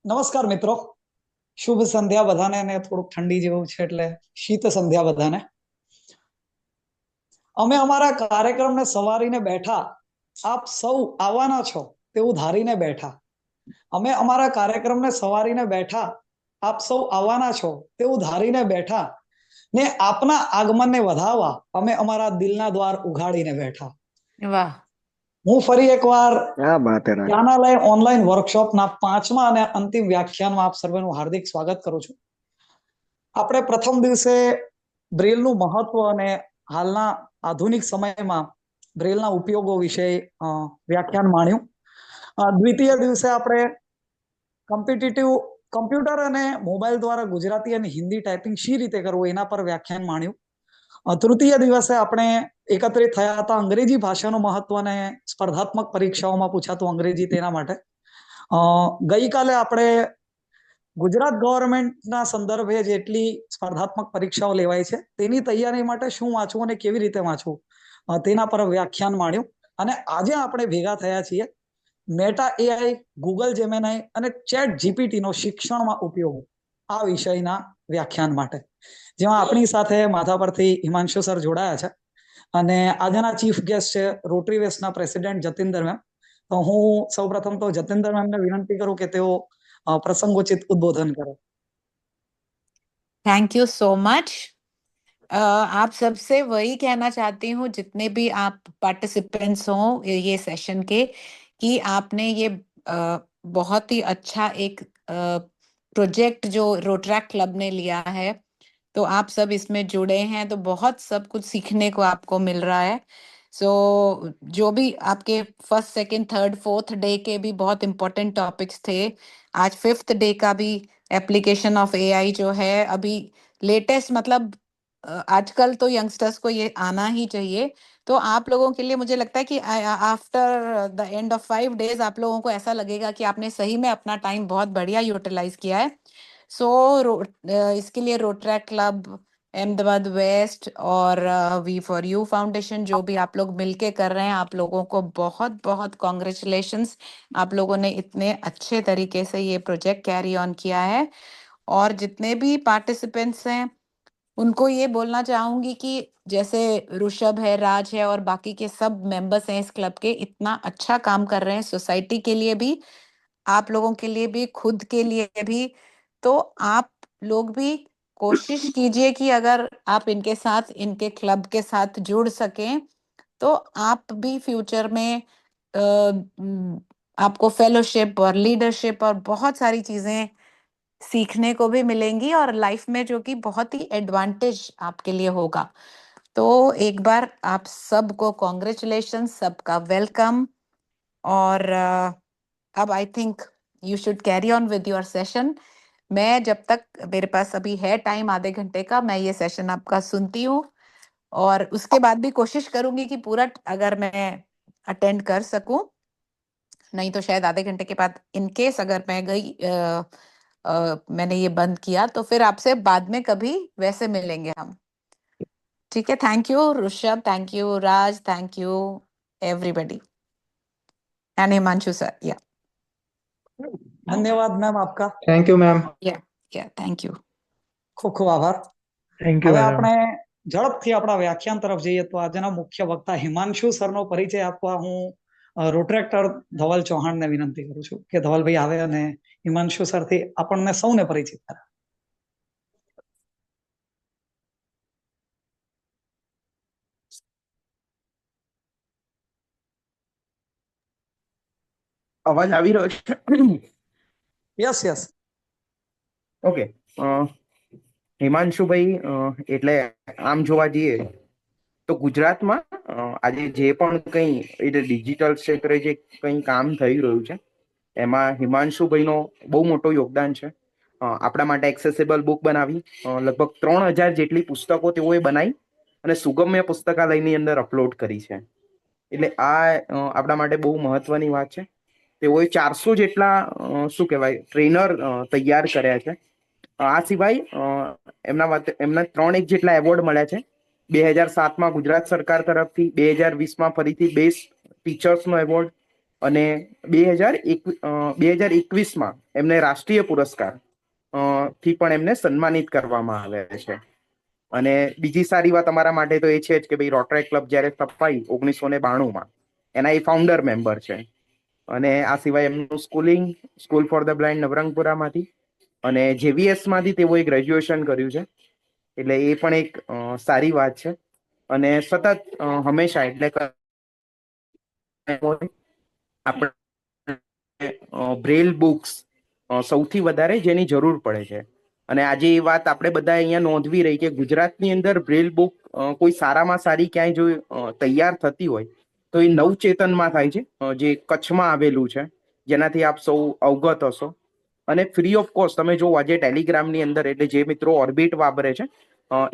નમસ્કાર મિત્રો, શુભ સંધ્યા બધાને. ને થોડુંક ઠંડી જેવું છે એટલે શીત સંધ્યા બધાને. અમે અમારા કાર્યક્રમને સવારીને બેઠા, આપ સૌ આવવાના છો તેવું ધારીને બેઠા. અમે અમારા કાર્યક્રમને સવારીને બેઠા, આપ સૌ આવવાના છો તેવું ધારીને બેઠા, ને આપના આગમનને વધાવવા અમે અમારા દિલના દ્વાર ઉઘાડીને બેઠા. વાહ. હું ફરી એકવાર क्या बात है राज। જ્ઞાનાલય ઓનલાઈન વર્કશોપના 5મા અને અંતિમ વ્યાખ્યાનમાં આપ સર્વેનું હાર્દિક સ્વાગત કરું છું. આપણે પ્રથમ દિવસે બ્રેલનું મહત્વ અને હાલના આધુનિક સમયમાં બ્રેલના ઉપયોગો વિશે વ્યાખ્યાન માણ્યું. દ્વિતીય દિવસે આપણે કમ્પ્યુટર અને મોબાઈલ દ્વારા ગુજરાતી અને હિન્દી ટાઈપિંગ શી રીતે કરવું એના પર વ્યાખ્યાન માણ્યું. તૃતીય દિવસે આપણે એકત્રિત થયા હતા અંગ્રેજી ભાષાનું મહત્વ અને સ્પર્ધાત્મક પરીક્ષાઓમાં પૂછાતું અંગ્રેજી તેના માટે. ગઈકાલે આપણે ગુજરાત ગવર્મેન્ટના સંદર્ભે જેટલી સ્પર્ધાત્મક પરીક્ષાઓ લેવાય છે તેની તૈયારી માટે શું વાંચવું અને કેવી રીતે વાંચવું તેના પર વ્યાખ્યાન માંડ્યું. અને આજે આપણે ભેગા થયા છીએ મેટા એઆઈ, ગૂગલ જેમિનાઈ અને ચેટ જીપીટી નો શિક્ષણમાં ઉપયોગ આ વિષયના વ્યાખ્યાન માટે, જેમાં આપણી સાથે માથા પરથી હિમાંશુ સર જોડાયા છે અને આજના ચીફ ગેસ્ટ છે રોટરી વેસ્ટના પ્રેસિડેન્ટ જતિન્દર મેમ. તો હું સૌપ્રથમ તો જતિન્દર મેમને વિનંતી કરું કે તેઓ प्रसंगोचित उद्बोधन करें. Thank you so much. आप सबसे वही कहना चाहती हूँ, जितने भी आप पार्टिसिपेंट्स हों ये सेशन के, कि आपने ये बहुत ही अच्छा एक प्रोजेक्ट जो रोटरैक्ट क्लब ने लिया है, तो आप सब इसमें जुड़े हैं तो बहुत सब कुछ सीखने को आपको मिल रहा है. सो जो भी आपके first, second, third, fourth day के भी बहुत इंपॉर्टेंट टॉपिक्स थे, आज फिफ्थ डे का भी एप्लीकेशन ऑफ एआई जो है अभी लेटेस्ट, मतलब आजकल तो यंगस्टर्स को ये आना ही चाहिए. तो आप लोगों के लिए मुझे लगता है कि after the end of 5 days आप लोगों को ऐसा लगेगा कि आपने सही में अपना टाइम बहुत बढ़िया यूटिलाइज किया है. सो इसके लिए रोटरैक्ट क्लब, अहमदाबाद वेस्ट और वी फॉर यू फाउंडेशन जो भी आप लोग मिलके कर रहे हैं, आप लोगों को बहुत बहुत कॉन्ग्रेचुलेशंस. आप लोगों ने इतने अच्छे तरीके से ये प्रोजेक्ट कैरी ऑन किया है. और जितने भी पार्टिसिपेंट्स हैं उनको ये बोलना चाहूंगी कि जैसे ऋषभ है, राज है और बाकी के सब मेंबर्स हैं इस क्लब के, इतना अच्छा काम कर रहे हैं सोसाइटी के लिए भी, आप लोगों के लिए भी, खुद के लिए भी. तो आप लोग भी कोशिश कीजिए कि अगर आप इनके साथ, इनके क्लब के साथ जुड़ सकें तो आप भी फ्यूचर में आपको फेलोशिप और लीडरशिप और बहुत सारी चीजें सीखने को भी मिलेंगी और लाइफ में जो कि बहुत ही एडवांटेज आपके लिए होगा. तो एक बार आप सबको कॉन्ग्रेचुलेशन, सबका वेलकम. और अब I think you should carry on with your session. मैं जब तक, मेरे पास अभी है टाइम आधे घंटे का, मैं ये सेशन आपका सुनती हूँ और उसके बाद भी कोशिश करूंगी कि पूरा अगर मैं अटेंड कर सकूं, नहीं तो शायद आधे घंटे के बाद इनकेस अगर मैं गई मैंने ये बंद किया तो फिर आपसे बाद में कभी वैसे मिलेंगे हम. ठीक है. Thank you Rishabh, thank you Raj, thank you everybody and Himanshu sir. या धन्यवाद मैम आपका. Thank you ma'am. या थैंक यू. ખૂબ ખૂબ આભાર. थैंक यू હવે मैडम। આપણે ઝડપથી આપણા વ્યાખ્યાન તરફ જઈએ તો આજના મુખ્ય વક્તા હિમાંશુ સરનો પરિચય આપવા હું રોટરેક્ટર ધવલ ચૌહાણને વિનંતી કરું છું કે ધવલભાઈ આવે અને હિમાંશુ સરથી આપણને સૌને પરિચિત કરે. અવાજ આવી રહ્યો છે? Yes yes. ઓકે. હિમાંશુભાઈ, એટલે આમ જોવા જઈએ તો ગુજરાતમાં આજે જે પણ કંઈ એટલે ડિજિટલ ક્ષેત્રે જે કંઈ કામ થઈ રહ્યું છે એમાં હિમાંશુભાઈનો બહુ મોટો યોગદાન છે. આપણા માટે એક્સેસિબલ બુક બનાવી, લગભગ 3000 જેટલી પુસ્તકો તેઓએ બનાવી અને સુગમ્ય પુસ્તકાલયની અંદર અપલોડ કરી છે. એટલે આ આપણા માટે બહુ મહત્વની વાત છે. તેઓએ 400 જેટલા શું કહેવાય ટ્રેનર તૈયાર કર્યા છે. આ સિવાય એમના 3 જેટલા એવોર્ડ મળ્યા છે. 2007માં ગુજરાત સરકાર તરફથી, 2020માં ફરીથી બેસ્ટ ટીચર્સનો એવોર્ડ, અને 2021માં એમને રાષ્ટ્રીય પુરસ્કાર થી પણ એમને સન્માનિત કરવામાં આવ્યા છે. અને બીજી સારી વાત અમારા માટે તો એ છે જ કે ભાઈ રોટરી ક્લબ જ્યારે સ્થપાઈ 1992માં એના એ ફાઉન્ડર મેમ્બર છે. અને આ સિવાય એમનું સ્કૂલ ફોર ધ બ્લાઇન્ડ નવરંગપુરામાંથી અને JVS માંથી તેઓએ ગ્રેજ્યુએશન કર્યું છે. એટલે એ પણ એક સારી વાત છે. અને સતત હંમેશા એટલે આપણે બ્રેલ બુક્સ સૌથી વધારે જેની જરૂર પડે છે. અને આજે એ વાત આપણે બધા અહીંયા નોંધવી રહી કે ગુજરાતની અંદર બ્રેલ બુક કોઈ સારામાં સારી ક્યાંય જો તૈયાર થતી હોય તો એ નવચેતનમાં થાય છે, જે કચ્છમાં આવેલું છે, જેનાથી આપ સૌ અવગત હશો. અને ફ્રી ઓફ કોસ્ટ તમે જો આજે ટેલિગ્રામની અંદર એટલે જે મિત્રો ઓર્બિટ વાપરે છે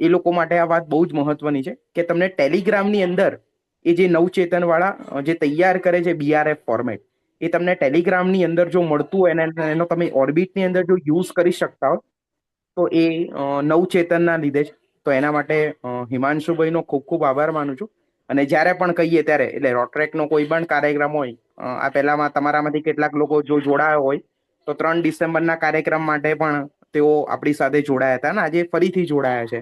એ લોકો માટે આ વાત બહુ જ મહત્વની છે કે તમને ટેલિગ્રામની અંદર એ જે નવચેતન વાળા જે તૈયાર કરે છે BRF ફોર્મેટ, એ તમને ટેલિગ્રામની અંદર જો મળતું હોય અને એનો તમે ઓર્બિટની અંદર જો યુઝ કરી શકતા હો તો એ નવચેતનના લીધે જ. તો એના માટે હિમાંશુભાઈનો ખૂબ ખૂબ આભાર માનું છું. અને જ્યારે પણ કહીએ ત્યારે એટલે રોટ્રેકનો કોઈ પણ કાર્યક્રમ હોય, આ પહેલામાં તમારામાંથી કેટલાક લોકો જો જોડાયા હોય તો 3 ડિસેમ્બરના કાર્યક્રમ માટે પણ તેઓ આપણી સાથે જોડાયા હતા અને આજે ફરીથી જોડાયા છે.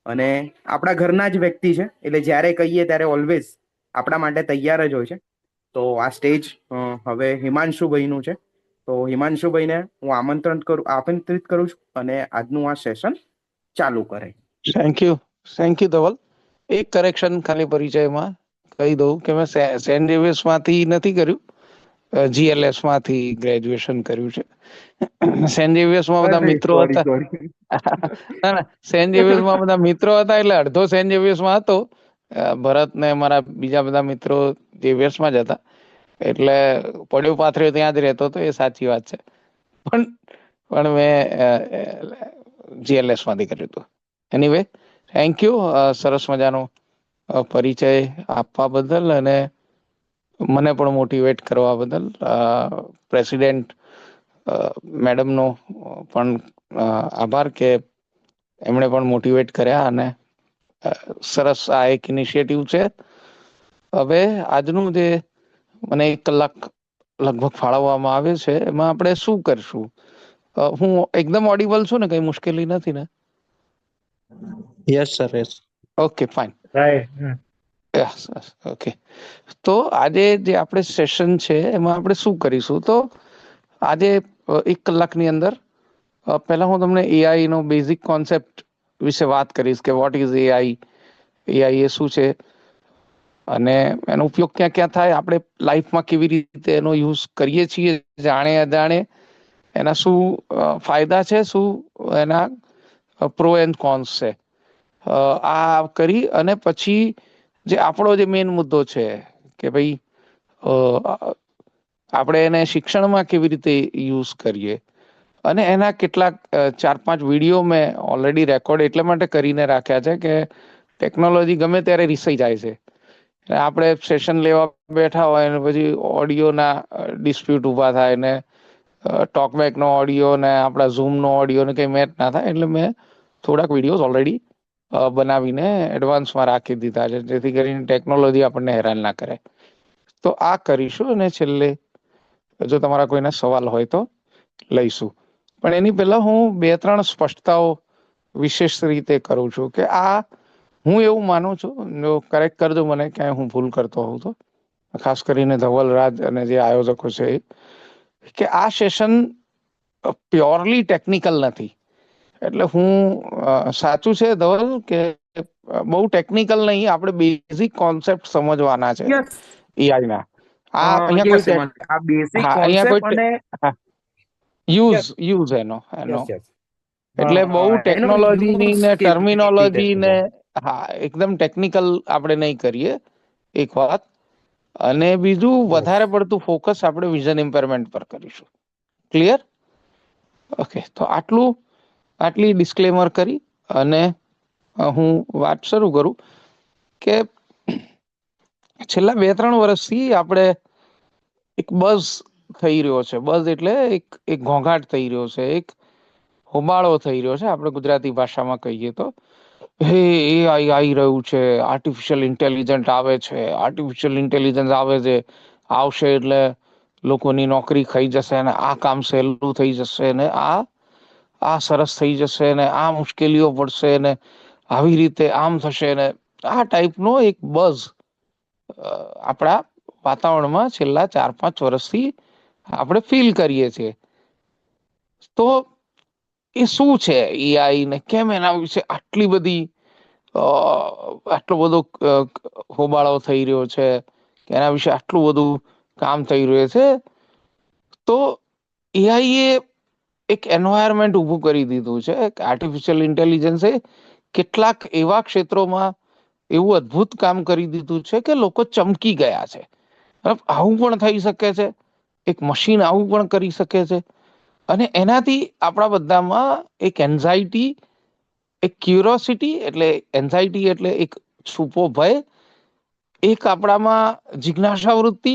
અને આપણા ઘરના જ વ્યક્તિ છે એટલે જ્યારે કહીએ ત્યારે ઓલવેઝ આપણા માટે તૈયાર જ હોય છે. તો આ સ્ટેજ હવે હિમાંશુભાઈનું છે. તો હિમાંશુભાઈને હું આમંત્રિત કરું છું અને આજનું આ સેશન ચાલુ કરે. Thank you Dhaval. એક કરેક્શન ખાલી પરિચયમાં કહી દઉં કે મેં સેન્ટ ઝેવિયર્સ માંથી નથી કર્યું, GLS માંથી ગ્રેજ્યુએશન કર્યું છે. સેન્ટ ઝેવિયર્સમાં બધા મિત્રો હતા. ના, સેન્ટ ઝેવિયર્સમાં બધા મિત્રો હતા એટલે અડધો સેન્ટ ઝેવિયર્સમાં હતો. ભરત ને મારા બીજા બધા મિત્રો ઝેવિયર્સમાં જ હતા એટલે પડ્યો પાથર્યો ત્યાં જ રહેતો હતો. એ સાચી વાત છે. પણ મેં GLS માંથી કર્યું હતું. એનીવે, થેન્ક યુ સરસ મજાનો પરિચય આપવા બદલ અને મને પણ મોટિવેટ કરવા બદલ. પ્રેસિડેન્ટ મેડમનો પણ આભાર કે એમણે પણ મોટિવેટ કર્યા અને સરસ આ એક ઇનિશિયેટિવ છે. હવે આજનું જે મને 1 કલાક લગભગ ફાળવવામાં આવે છે એમાં આપણે શું કરશું? હું એકદમ ઓડિબલ છું ને? કઈ મુશ્કેલી નથી ને? Yes, sir. Yes. Okay, fine. Right. Okay. તો આજે જે આપણે સેશન છે એમાં આપણે શું કરીશું? તો આજે 1 કલાકની અંદર પહેલા હું તમને AI નો બેઝિક કોન્સેપ્ટ વિશે વાત કરીશ કે વોટ ઇઝ AI, એ શું છે અને એનો ઉપયોગ ક્યાં ક્યાં થાય, આપણે લાઈફમાં કેવી રીતે એનો યુઝ કરીએ છીએ જાણે અજાણે, એના શું ફાયદા છે, શું એના પ્રો એન્ડ કોન્સ છે, આ કરી અને પછી જે આપણો જે મેઇન મુદ્દો છે કે ભાઈ આપણે એને શિક્ષણમાં કેવી રીતે યુઝ કરીએ. અને એના કેટલાક 4-5 વિડીયો મેં ઓલરેડી રેકોર્ડ એટલા માટે કરીને રાખ્યા છે કે ટેકનોલોજી ગમે ત્યારે રીસાઈ જાય છે. આપણે સેશન લેવા બેઠા હોય અને પછી ઓડિયોના ડિસ્પ્યુટ ઊભા થાય ને ટોકબેકનો ઓડિયો ને આપણા ઝૂમનો ઓડિયો ને કંઈ મેચ ના થાય. એટલે મેં થોડાક વિડીયોઝ ઓલરેડી બનાવીને એડવાન્સમાં રાખી દીધા છે જેથી કરીને ટેકનોલોજી આપણને હેરાન ના કરે. તો આ કરીશું અને છેલ્લે જો તમારા કોઈના સવાલ હોય તો લઈશું. પણ એની પહેલા હું 2-3 સ્પષ્ટતાઓ વિશેષ રીતે કરું છું કે આ હું એવું માનું છું, જો કરેક્ટ કરજો મને ક્યાંય હું ભૂલ કરતો હોઉં તો, ખાસ કરીને ધવલ, રાજ અને જે આયોજકો છે કે આ સેશન પ્યોરલી ટેકનિકલ નથી. એટલે હું સાચું છે ધવલ કે બહુ ટેકનિકલ નહીં, આપણે બેઝિક કોન્સેપ્ટ સમજવાના છે AI ના. આ અહીંયા કોઈ યુઝ એનો એટલે બહુ ટેકનોલોજીની ને ટર્મિનોલોજી ને એકદમ ટેકનિકલ આપણે નહીં કરીએ, એક વાત. અને બીજું વધારે પડતું ફોકસ આપણે વિઝન ઇમ્પેરમેન્ટ પર કરીશું. ક્લિયર? ઓકે. તો આટલી ડિસ્ક્લેમર કરી અને હું વાત શરૂ કરું કે છેલ્લા 2-3 વર્ષથી આપણે એક બઝ થઈ રહ્યો છે. બઝ એટલે એક ઘોંઘાટ થઈ રહ્યો છે, એક હોબાળો થઈ રહ્યો છે. આપણે ગુજરાતી ભાષામાં કહીએ તો AI આવી રહ્યું છે, આર્ટિફિશિયલ ઇન્ટેલિજન્સ આવે છે, આવશે એટલે લોકોની નોકરી ખાઈ જશે અને આ કામ સહેલું થઈ જશે ને આ સરસ થઈ જશે ને આ મુશ્કેલીઓ પડશે ને આવી રીતે આમ થશે ને આ ટાઈપનો એક બઝ આપણા વાતાવરણમાં છેલ્લા 4-5 વર્ષથી આપણે ફીલ કરીએ છીએ. તો એ શું છે એઆઈ ને કેમ એના વિશે આટલી બધી આટલો બધો હોબાળો થઈ રહ્યો છે, કે એના વિશે આટલું બધું કામ થઈ રહ્યું છે? તો એઆઈ એ એક એન્વાયરમેન્ટ ઊભું કરી દીધું છે. આર્ટિફિશિયલ ઇન્ટેલિજન્સે કેટલાક એવા ક્ષેત્રોમાં એવું અદ્ભુત કામ કરી દીધું છે કે લોકો ચમકી ગયા છે. આવું પણ થઈ શકે છે, એક મશીન આવું પણ કરી શકે છે. અને એનાથી આપણા બધામાં એક એન્ઝાઇટી, એક ક્યુરોસિટી, એટલે એન્ઝાઇટી એટલે એક છુપો ભય, એક આપણામાં જિજ્ઞાસા વૃત્તિ,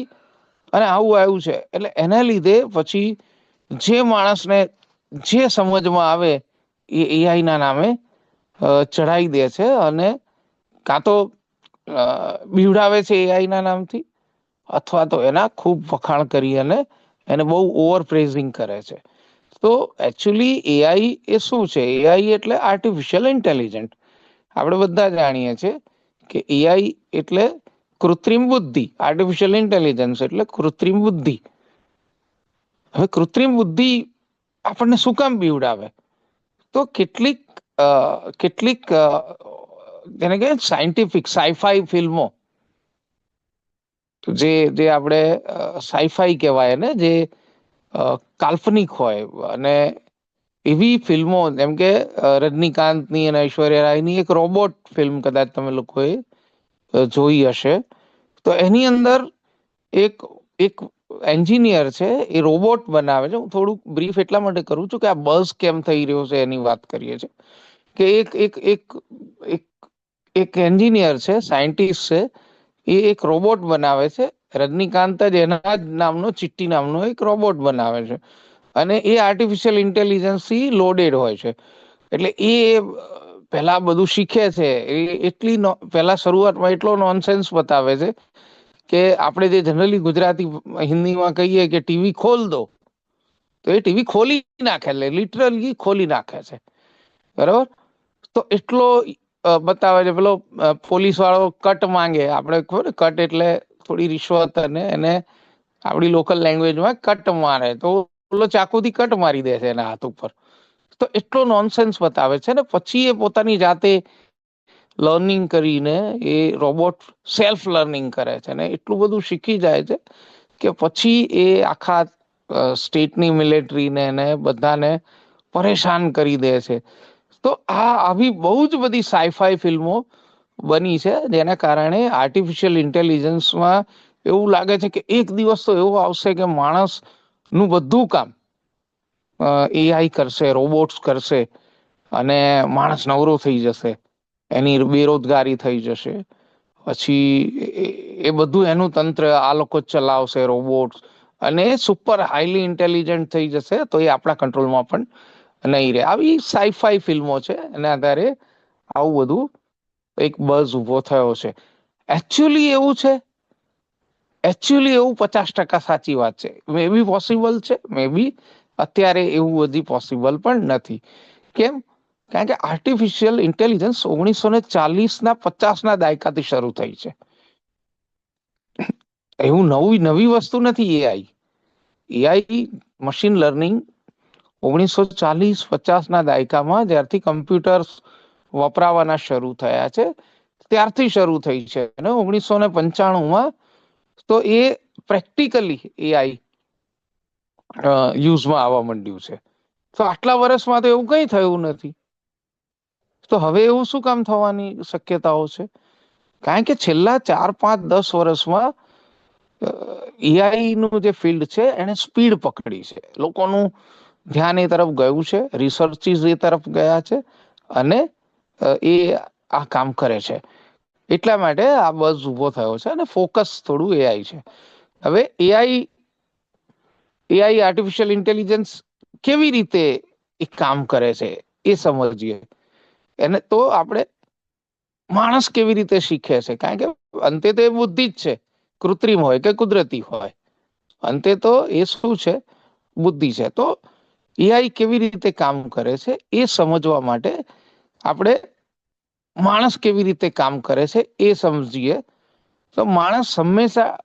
અને આવું આવ્યું છે. એટલે એના લીધે પછી જે માણસને જે સમજમાં આવે એ એઆઈના નામે ચડાવી દે છે, અને કાં તો બીવડાવે છે એઆઈના નામથી, અથવા તો એના ખૂબ વખાણ કરી અને એને બહુ ઓવર પ્રેઝિંગ કરે છે. તો એકચ્યુઅલી એઆઈ એ શું છે? એઆઈ એટલે આર્ટિફિશિયલ ઇન્ટેલિજન્ટ. આપણે બધા જાણીએ છીએ કે એઆઈ એટલે કૃત્રિમ બુદ્ધિ, આર્ટિફિશિયલ ઇન્ટેલિજન્સ એટલે કૃત્રિમ બુદ્ધિ. હવે કૃત્રિમ બુદ્ધિ આપણને શું કામ બીવડાવે? તો કેટલીક જેને કે સાયન્ટિફિક સાઈફાઈ ફિલ્મો, જે આપણે સાઈફાઈ કહેવાય ને, જે કાલ્પનિક હોય, અને એવી ફિલ્મો જેમ કે રજનીકાંતની અને ઐશ્વર્યા રાયની એક રોબોટ ફિલ્મ કદાચ તમે લોકોએ જોઈ હશે. તો એની અંદર એક એન્જિનિયર છે, એ રોબોટ બનાવે છે. હું થોડુંક બ્રીફ એટલા માટે કરું છું કે આ બઝ કેમ થઈ રહ્યો છે એની વાત કરીએ છીએ. કે એક એન્જિનિયર છે, સાયન્ટિસ્ટ છે, એ એક રોબોટ બનાવે છે. રજનીકાંત જ એના જ નામનો ચિટ્ટી નામનો એક રોબોટ બનાવે છે, અને એ આર્ટિફિશિયલ ઇન્ટેલિજન્સથી લોડેડ હોય છે. એટલે એ પહેલા બધું શીખે છે. પહેલા શરૂઆતમાં એટલો નોનસેન્સ બતાવે છે કે આપણે જે જનરલી ગુજરાતી હિન્દીમાં કહીએ કે ટીવી ખોલ દો, તો એ ટીવી ખોલી નાખે, લિટરલી ખોલી નાખે છે. બરાબર? તો એટલો બતાવે છે. પેલો પોલીસ વાળો કટ માંગે, આપણે ખબર કટ એટલે થોડી રિશ્વત, અને એને આપણી લોકલ લેંગ્વેજમાં કટ મારે, તો પેલો ચાકુથી કટ મારી દે છે એના હાથ ઉપર. તો એટલો નોનસેન્સ બતાવે છે ને પછી એ પોતાની જાતે લર્નિંગ કરીને એ રોબોટ સેલ્ફ લર્નિંગ કરે છે, ને એટલું બધું શીખી જાય છે કે પછી એ આખા સ્ટેટની મિલિટરીને ને બધાને પરેશાન કરી દે છે. તો આવી બહુ જ બધી સાઈફાઈ ફિલ્મો બની છે, જેના કારણે આર્ટિફિશિયલ ઇન્ટેલિજન્સમાં એવું લાગે છે કે એક દિવસ તો એવો આવશે કે માણસનું બધું કામ એઆઈ કરશે, રોબોટ્સ કરશે, અને માણસ નવરો થઈ જશે, એની બેરોજગારી થઈ જશે. પછી એ બધું એનું તંત્ર આ લોકો ચલાવશે, રોબોટ્સ, અને સુપર હાઈલી ઇન્ટેલિજન્ટ થઈ જશે. તો એ આપણા કંટ્રોલમાં પણ નહીં રહે. આવી સાઈફાઈ ફિલ્મો છે, એના આધારે આવું બધું એક બઝ ઉભો થયો છે. એકચ્યુઅલી એવું છે, એકચ્યુઅલી એવું 50% સાચી વાત છે. મે બી પોસિબલ છે, મે બી અત્યારે એવું બધી પોસિબલ પણ નથી. કેમ? કારણ કે આર્ટિફિશિયલ ઇન્ટેલિજન્સ 1940ના 50ના દાયકાથી શરૂ થઈ છે. એવું નવી વસ્તુ નથી. એઆઈ મશીન લર્નિંગ 1940-50ના દાયકામાં જ્યારથી કમ્પ્યુટર્સ વપરાવાના શરૂ થયા છે ત્યારથી શરૂ થઈ છે, અને 1995માં તો એ પ્રેક્ટિકલી એઆઈ યુઝમાં આવવા માંડ્યું છે. તો આટલા વર્ષમાં તો એવું કંઈ થયું નથી. તો હવે એવું શું કામ થવાની શક્યતાઓ છે? કારણ કે છેલ્લા 4-5-10 વર્ષમાં એઆઈ નું જે ફિલ્ડ છે એને સ્પીડ પકડી છે. લોકોનું ધ્યાન એ તરફ ગયું છે, રિસર્ચિસ એ તરફ ગયા છે, અને એ આ કામ કરે છે. એટલા માટે આ બઝ ઉભો થયો છે, અને ફોકસ થોડું એઆઈ છે. હવે એઆઈ આર્ટિફિશિયલ ઇન્ટેલિજન્સ કેવી રીતે એક કામ કરે છે એ સમજીએ. એને તો આપણે માણસ કેવી રીતે શીખે છે, કારણ કે અંતે તો એ બુદ્ધિ જ છે, કૃત્રિમ હોય કે કુદરતી હોય. અંતે તો એ શું છે? બુદ્ધિ છે. તો એઆઈ કેવી રીતે કામ કરે છે એ સમજવા માટે આપણે માણસ કેવી રીતે કામ કરે છે એ સમજીએ. તો માણસ હંમેશા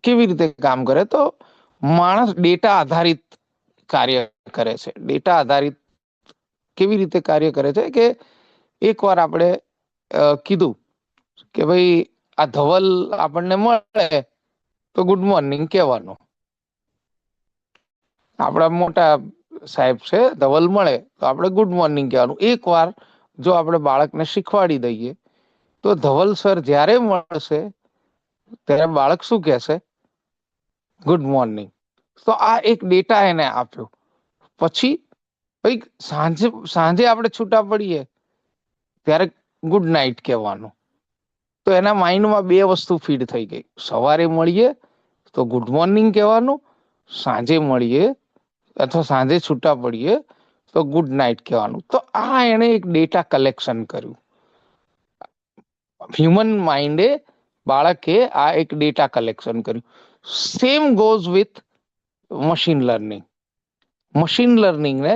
કેવી રીતે કામ કરે? તો માણસ ડેટા આધારિત કાર્ય કરે છે. ડેટા આધારિત કેવી રીતે કાર્ય કરે છે કે એકવાર આપણે કીધું કે ભાઈ આ ધવલ આપણને મળે તો ગુડ મોર્નિંગ કહેવાનું. આપણા મોટા સાહેબ છે, ધવલ મળે તો આપણે ગુડ મોર્નિંગ કહેવાનું. એકવાર જો આપણે બાળકને શીખવાડી દઈએ તો ધવલ સર જ્યારે મળશે ત્યારે બાળક શું કહેશે? Good morning. તો આ એક ડેટા એને આપ્યો. પછી ભાઈ સાંજે આપણે છૂટા પડીએ ત્યારે ગુડ નાઇટ કહેવાનું. તો એના માઇન્ડમાં બે વસ્તુ ફીડ થઈ ગઈ. સવારે મળીએ તો ગુડ મોર્નિંગ કહેવાનું, સાંજે મળીએ અથવા સાંજે છૂટા પડીએ તો ગુડ નાઇટ કહેવાનું. તો આ એને એક ડેટા કલેક્શન કર્યું. હ્યુમન માઇન્ડે, બાળકે આ એક ડેટા કલેક્શન કર્યું. Same goes with machine learning. Machine લર્નિંગને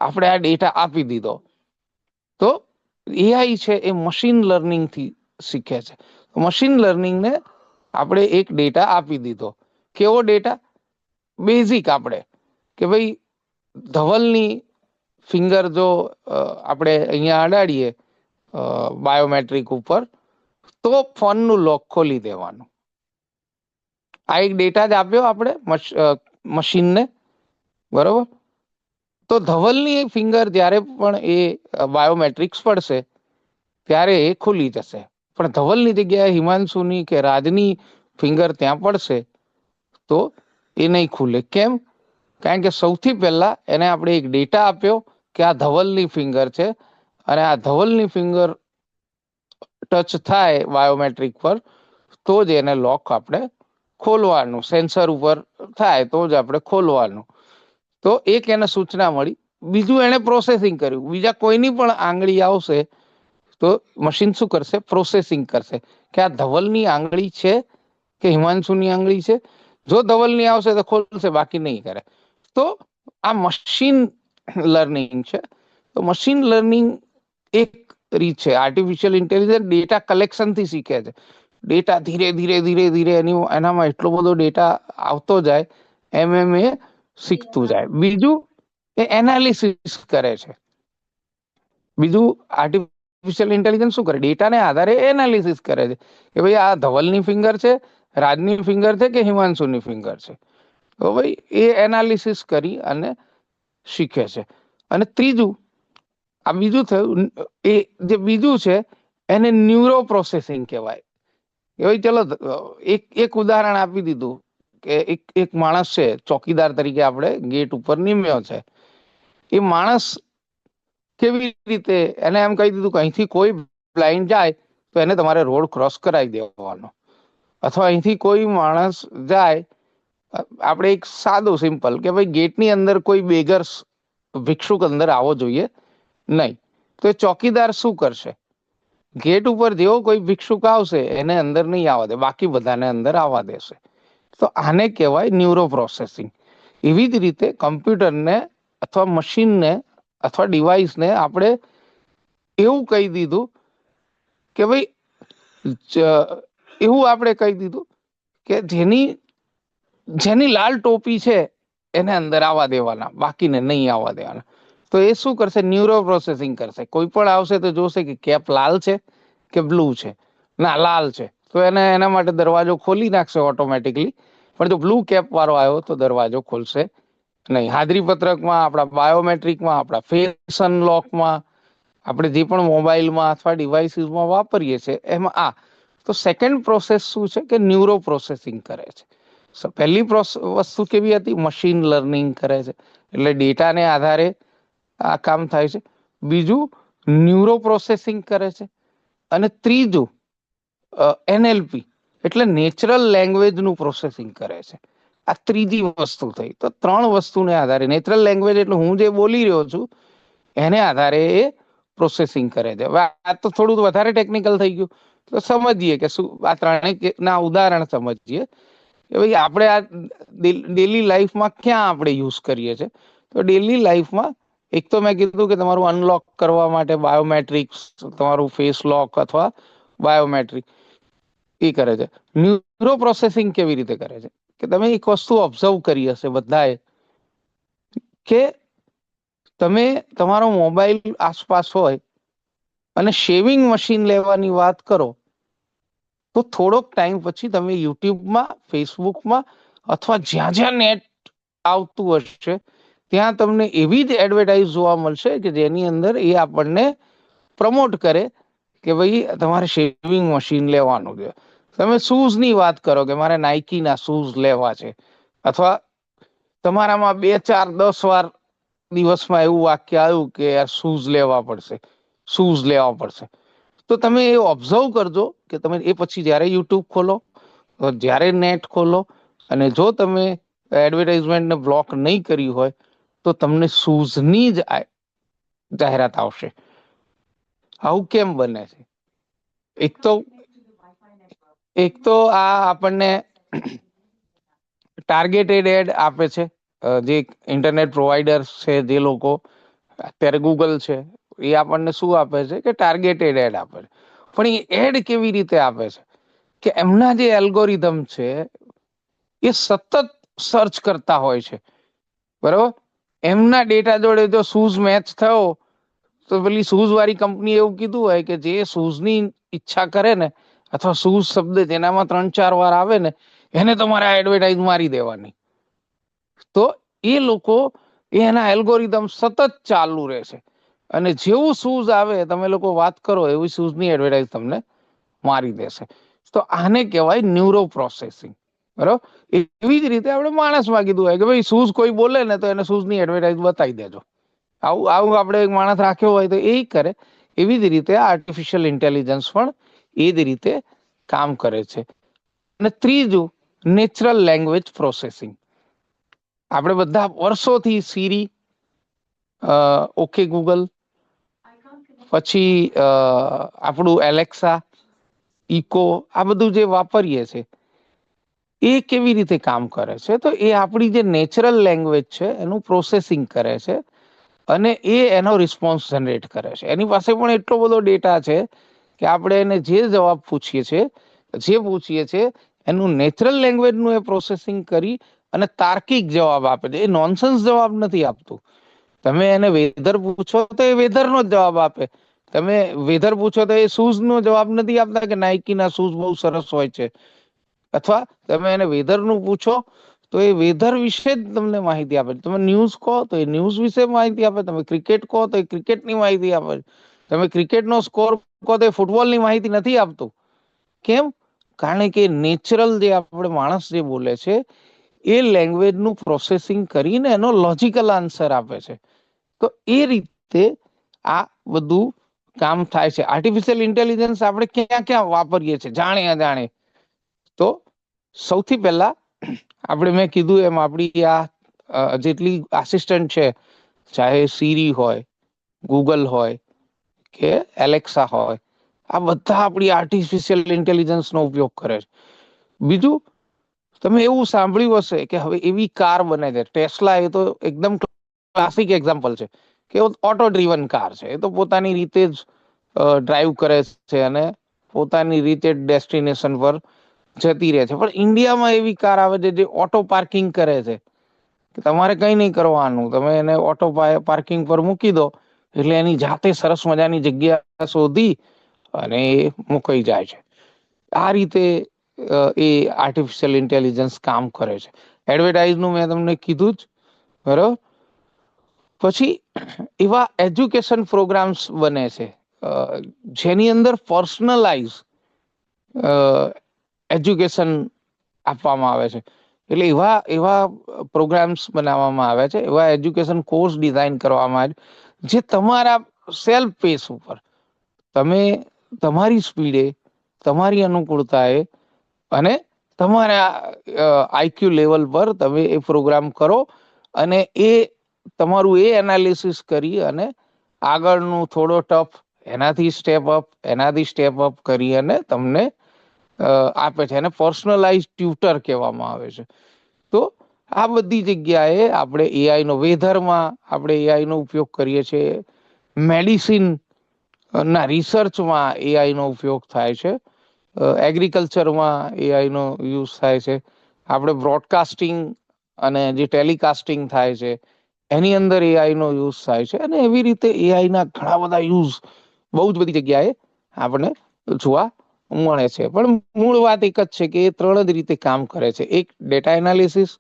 આપણે આ ડેટા આપી દીધો તો એઆઈ છે એ મશીન લર્નિંગથી શીખે છે. મશીન લર્નિંગને આપણે એક ડેટા આપી દીધો. કેવો ડેટા? બેઝિક. આપણે કે ભાઈ ધવલની ફિંગર જો આપણે અહીંયા અડાડીએ બાયોમેટ્રિક ઉપર તો ફોનનું લોક ખોલી દેવાનું. આ એક ડેટા જ આપ્યો આપણે મશીનને, બરોબર? તો ધવલની ફિંગર જ્યારે પણ એ બાયોમેટ્રિક્સ પડશે ત્યારે એ ખુલી જશે. પણ ધવલની જગ્યાએ હિમાંશુની કે રાજની ફિંગર ત્યાં પડશે તો એ નહીં ખુલે. કેમ? કારણ કે સૌથી પહેલા એને આપણે એક ડેટા આપ્યો કે આ ધવલની ફિંગર છે અને આ ધવલની ફિંગર ટચ થાય બાયોમેટ્રિક પર તો જ એને લોક આપણે ખોલવાનું. સેન્સર ઉપર થાય તો જ આપણે ખોલવાનું. તો એક એને સૂચના મળી. બીજું એને પ્રોસેસિંગ કર્યું. બીજા કોઈની પણ આંગળી આવશે તો મશીન શું કરશે? પ્રોસેસિંગ કરશે કે આ ધવલની આંગળી છે કે હિમાંશુની આંગળી છે. જો ધવલની આવશે તો ખોલશે, બાકી નહીં કરે. તો આ મશીન લર્નિંગ છે. તો મશીન લર્નિંગ એક રીત છે. આર્ટિફિશિયલ ઇન્ટેલિજન્સ ડેટા કલેક્શનથી શીખે છે. ડેટા ધીરે ધીરે ધીરે ધીરે એનામાં એટલો બધો ડેટા આવતો જાય એમ એ શીખતું જાય. બીજું એ એનાલિસિસ કરે છે. બીજું આર્ટિફિશિયલ ઇન્ટેલિજન્સ શું કરે? ડેટાને આધારે એનાલિસિસ કરે છે કે ભાઈ આ ધવલની ફિંગર છે, રાજની ફિંગર છે કે હિમાંશુની ફિંગર છે. તો ભાઈ એ એનાલિસિસ કરી અને શીખે છે. અને ત્રીજું, આ બીજું થયું. એ જે બીજું છે એને ન્યુરો પ્રોસેસિંગ કહેવાય. કે ભાઈ ચલો એક ઉદાહરણ આપી દીધું કે એક માણસ છે, ચોકીદાર તરીકે આપણે ગેટ ઉપર નિમ્યો છે. એ માણસ કેવી રીતે એને એમ કહી દીધું કે અહીંથી કોઈ બ્લાઇન્ડ જાય તો એને તમારે રોડ ક્રોસ કરાવી દેવાનો, અથવા અહીંથી કોઈ માણસ જાય, આપણે એક સાદું સિમ્પલ કે ભાઈ ગેટની અંદર કોઈ બેગર્સ ભિક્ષુક અંદર આવવો જોઈએ નહીં. તો એ ચોકીદાર શું કરશે? ગેટ ઉપર જેવો કોઈ ભિક્ષુક આવશે એને અંદર નહીં આવવા દે, બાકી બધાને અંદર આવવા દેશે. તો આને કહેવાય ન્યુરો પ્રોસેસિંગ. એવી જ રીતે કમ્પ્યુટરને અથવા મશીનને અથવા ડિવાઇસને આપણે એવું કહી દીધું કે ભાઈ એવું આપણે કહી દીધું કે જેની લાલ ટોપી છે એને અંદર આવવા દેવાના, બાકીને નહીં આવવા દેવાના. તો એ શું કરશે? ન્યુરો પ્રોસેસિંગ કરશે. કોઈ પણ આવશે તો જોશે કે કેપ લાલ છે કે બ્લુ છે. ના, લાલ છે તો એના માટે દરવાજો ખોલી નાખશે ઓટોમેટિકલી. પણ જો બ્લુ કેપ વાળો આવ્યો તો દરવાજો ખોલશે નહીં. હાજરી પત્રકમાં, આપણા બાયોમેટ્રિકમાં, આપણા ફેસ અનલોકમાં, આપણે જે પણ મોબાઈલમાં અથવા ડિવાઇસીસમાં વાપરીએ છીએ એમાં તો સેકન્ડ પ્રોસેસ શું છે કે ન્યુરો પ્રોસેસિંગ કરે છે. પહેલી વસ્તુ કેવી હતી? મશીન લર્નિંગ કરે છે, એટલે ડેટાને આધારે આ કામ થાય છે. બીજું ન્યુરો પ્રોસેસિંગ કરે છે. અને ત્રીજું એનએલપી એટલે નેચરલ લેંગ્વેજનું પ્રોસેસિંગ કરે છે. આ ત્રીજી વસ્તુ થઈ. તો ત્રણ વસ્તુને આધારે, નેચરલ લેંગ્વેજ એટલે હું જે બોલી રહ્યો છું એને આધારે એ પ્રોસેસિંગ કરે છે. હવે આ તો થોડું વધારે ટેકનિકલ થઈ ગયું, તો સમજીએ કે શું આ ત્રણેય ના ઉદાહરણ સમજીએ કે ભાઈ આપણે આ ડેલી લાઈફમાં ક્યાં આપણે યુઝ કરીએ છીએ. તો ડેલી લાઈફમાં એક તો મેં કીધું કે તમારું અનલોક કરવા માટે બાયોમેટ્રિક્સ, તમારું ફેસ લોક અથવા બાયોમેટ્રિક એ કરે છે. ન્યુરો પ્રોસેસિંગ કેવી રીતે કરે છે કે તમે એક વસ્તુ ઓબ્ઝર્વ કરી હશે બધાએ કે તમે તમારો મોબાઈલ આસપાસ હોય અને શેવિંગ મશીન લેવાની વાત કરો તો થોડોક ટાઈમ પછી તમે યુટ્યુબમાં, ફેસબુકમાં અથવા જ્યાં જ્યાં નેટ આવતું હશે ત્યાં તમને એવી જ એડવર્ટાઇઝ જોવા મળશે કે જેની અંદર એ આપણને પ્રમોટ કરે કે ભાઈ તમારે શેવિંગ મશીન લેવાનું છે. તમે શૂઝની વાત કરો કે મારે નાઇકીના શૂઝ લેવા છે, અથવા તમારામાં 2, 4, 10 વાર દિવસમાં એવું વાક્ય આવ્યું કે યાર શૂઝ લેવા પડશે, શૂઝ લેવા પડશે. તો તમે એ ઓબ્ઝર્વ કરજો કે તમે એ પછી જ્યારે યુટ્યુબ ખોલો, જ્યારે નેટ ખોલો અને જો તમે એડવર્ટાઇઝમેન્ટને બ્લોક નહીં કરી હોય તો તમને શૂઝની જ જાહેરાત આવશે. આવું કેમ બને છે? એક તો આ આપણને ટાર્ગેટેડ એડ આપે છે, જે ઇન્ટરનેટ પ્રોવાઈડર છે, જે લોકો અત્યારે ગૂગલ છે, એ આપણને શું આપે છે કે ટાર્ગેટેડ એડ આપે છે. પણ એ એડ કેવી રીતે આપે છે કે એમના જે એલ્ગોરિધમ છે એ સતત સર્ચ કરતા હોય છે, બરોબર. એમના ડેટા જોડે જો શૂઝ મેચ થયો તો પેલી શૂઝ વાળી કંપની એવું કીધું હોય કે જે શૂઝની ઈચ્છા કરે ને અથવા શૂઝ શબ્દ જેનામાં 3-4 વાર આવે ને એને તમારે એડવર્ટાઇઝ મારી દેવાની. તો એ લોકો એના એલ્ગોરિધમ સતત ચાલુ રહેશે અને જેવું શૂઝ આવે તમે લોકો વાત કરો એવી શૂઝની એડવર્ટાઇઝ તમને મારી દેશે. તો આને કહેવાય ન્યુરો પ્રોસેસિંગ, બરોબર. એવી જ રીતે આપણે માણસમાં કીધું હોય કે ભાઈ શૂઝ કોઈ બોલે ને તો એને શૂઝની એડવર્ટાઇઝ બતાવી દેજો. આવું આપણે એક માણસ રાખ્યો હોય તો એ કરે. એવી જ રીતે આર્ટિફિશિયલ ઇન્ટેલિજન્સ પણ એ જ રીતે કામ કરે છે. અને ત્રીજું નેચરલ લેંગ્વેજ પ્રોસેસિંગ. આપણે બધા વર્ષોથી સીરી, ઓકે ગૂગલ, પછી આપણું એલેક્સા, ઇકો, આ બધું જે વાપરીએ છીએ એ કેવી રીતે કામ કરે છે? તો એ આપણી જે નેચરલ લેંગ્વેજ છે એનું પ્રોસેસિંગ કરે છે અને એ એનો રિસ્પોન્સ જનરેટ કરે છે. એની પાસે પણ એટલો બધો ડેટા છે કે આપણે એને જે જવાબ પૂછીએ છીએ એનું નેચરલ લેંગ્વેજનું એ પ્રોસેસિંગ કરી અને તાર્કિક જવાબ આપે છે. એ નોનસેન્સ જવાબ નથી આપતું. તમે એને વેધર પૂછો તો એ વેધરનો જ જવાબ આપે. તમે વેધર પૂછો તો એ શૂઝનો જવાબ નથી આપતા કે નાઇકીના શૂઝ બહુ સરસ હોય છે, અથવા તમે એને વેધરનું પૂછો તો એ વેધર વિશે જ તમને માહિતી આપે. તમે ન્યૂઝ કહો તો એ ન્યૂઝ વિશે માહિતી આપે. તમે ક્રિકેટ કહો તો એ ક્રિકેટની માહિતી આપે. તમે ક્રિકેટનો સ્કોર કહો તો એ ફૂટબોલની માહિતી નથી આપતું. કેમ? કારણ કે નેચરલ જે આપણે માણસ જે બોલે છે એ લેંગ્વેજનું પ્રોસેસિંગ કરીને એનો લોજિકલ આન્સર આપે છે. તો એ રીતે આ બધું કામ થાય છે. આર્ટિફિશિયલ ઇન્ટેલિજન્સ આપણે ક્યાં ક્યાં વાપરીએ છીએ જાણે અજાણે? તો સૌથી પહેલા આપણે મેં કીધું એમ આપણી આ જેટલી આસિસ્ટન્ટ છે, ચાહે સીરી હોય, ગૂગલ હોય કે એલેક્સા હોય, આ બધા આપણી આર્ટિફિશિયલ ઇન્ટેલિજન્સનો ઉપયોગ કરે છે. બીજું, તમે એવું સાંભળ્યું હશે કે હવે એવી કાર બને છે, ટેસ્લા એ તો એકદમ ક્લાસિક એક્ઝામ્પલ છે કે ઓટો ડ્રીવન કાર છે. એ તો પોતાની રીતે જ ડ્રાઈવ કરે છે અને પોતાની રીતે ડેસ્ટિનેશન પર જતી રહે છે. પણ ઇન્ડિયામાં એવી કાર આવે છે જે ઓટો પાર્કિંગ કરે છે કે તમારે કંઈ નહીં કરવાનું, તમે એને ઓટો પાર્કિંગ પર મૂકી દો એટલે એની જાતે સરસ મજાની જગ્યા શોધી અને એ મુકાઈ જાય છે. આ રીતે એ આર્ટિફિશિયલ ઇન્ટેલિજન્સ કામ કરે છે. એડવર્ટાઇઝનું મેં તમને કીધું જ, બરાબર. પછી એવા એજ્યુકેશન પ્રોગ્રામ્સ બને છે જેની અંદર પર્સનલાઇઝ એજ્યુકેશન આપવામાં આવે છે. એટલે એવા પ્રોગ્રામ્સ બનાવવામાં આવે છે, એવા એજ્યુકેશન કોર્સ ડિઝાઇન કરવામાં આવે જે તમારા સેલ્ફ પેસ ઉપર તમે તમારી સ્પીડે, તમારી અનુકૂળતાએ અને તમારા આઈક્યુ લેવલ પર તમે એ પ્રોગ્રામ કરો અને એ તમારું એ એનાલિસિસ કરી અને આગળનું થોડો ટફ, એનાથી સ્ટેપ અપ કરી અને તમને આપે છે, એને પર્સનલાઇઝ ટ્યુટર કહેવામાં આવે છે. તો આ બધી જગ્યાએ આપણે એઆઈ નો વેધરમાં આપણે એઆઈ નો ઉપયોગ કરીએ છીએ, મેડિસિન ના રિસર્ચમાં એઆઈ નો ઉપયોગ થાય છે, એગ્રીકલ્ચરમાં એઆઈ નો યુઝ થાય છે, આપણે બ્રોડકાસ્ટિંગ અને જે ટેલિકાસ્ટિંગ થાય છે એની અંદર એઆઈ નો યુઝ થાય છે. અને એવી રીતે એઆઈ ના ઘણા બધા યુઝ બહુ જ બધી જગ્યાએ આપણે જોવા મળે છે. પણ મૂળ વાત એક જ છે કે એ 3 જ રીતે કામ કરે છે. એક ડેટા એનાલિસિસ,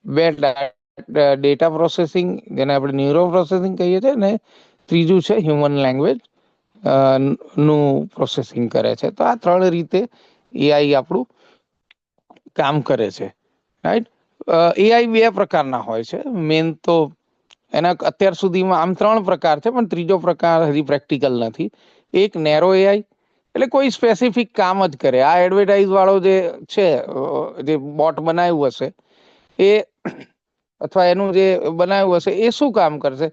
2 ડેટા પ્રોસેસિંગ જેને આપણે ન્યુરો પ્રોસેસિંગ કહીએ છીએ, ને 3 છે હ્યુમન લેંગ્વેજ નું પ્રોસેસિંગ કરે છે. તો આ 3 રીતે એઆઈ આપણું કામ કરે છે, રાઈટ. એઆઈ 2 પ્રકારના હોય છે. મેન તો એના અત્યાર સુધીમાં આમ 3 પ્રકાર છે, પણ 3જો પ્રકાર હજી પ્રેક્ટિકલ નથી. એક નેરો એઆઈ, એટલે કોઈ સ્પેસિફિક કામ જ કરે. આ એડવર્ટાઇઝ વાળો જે છે, જે બોટ બનાવ્યું હશે એ અથવા એનું જે બનાવ્યું હશે એ શું કામ કરશે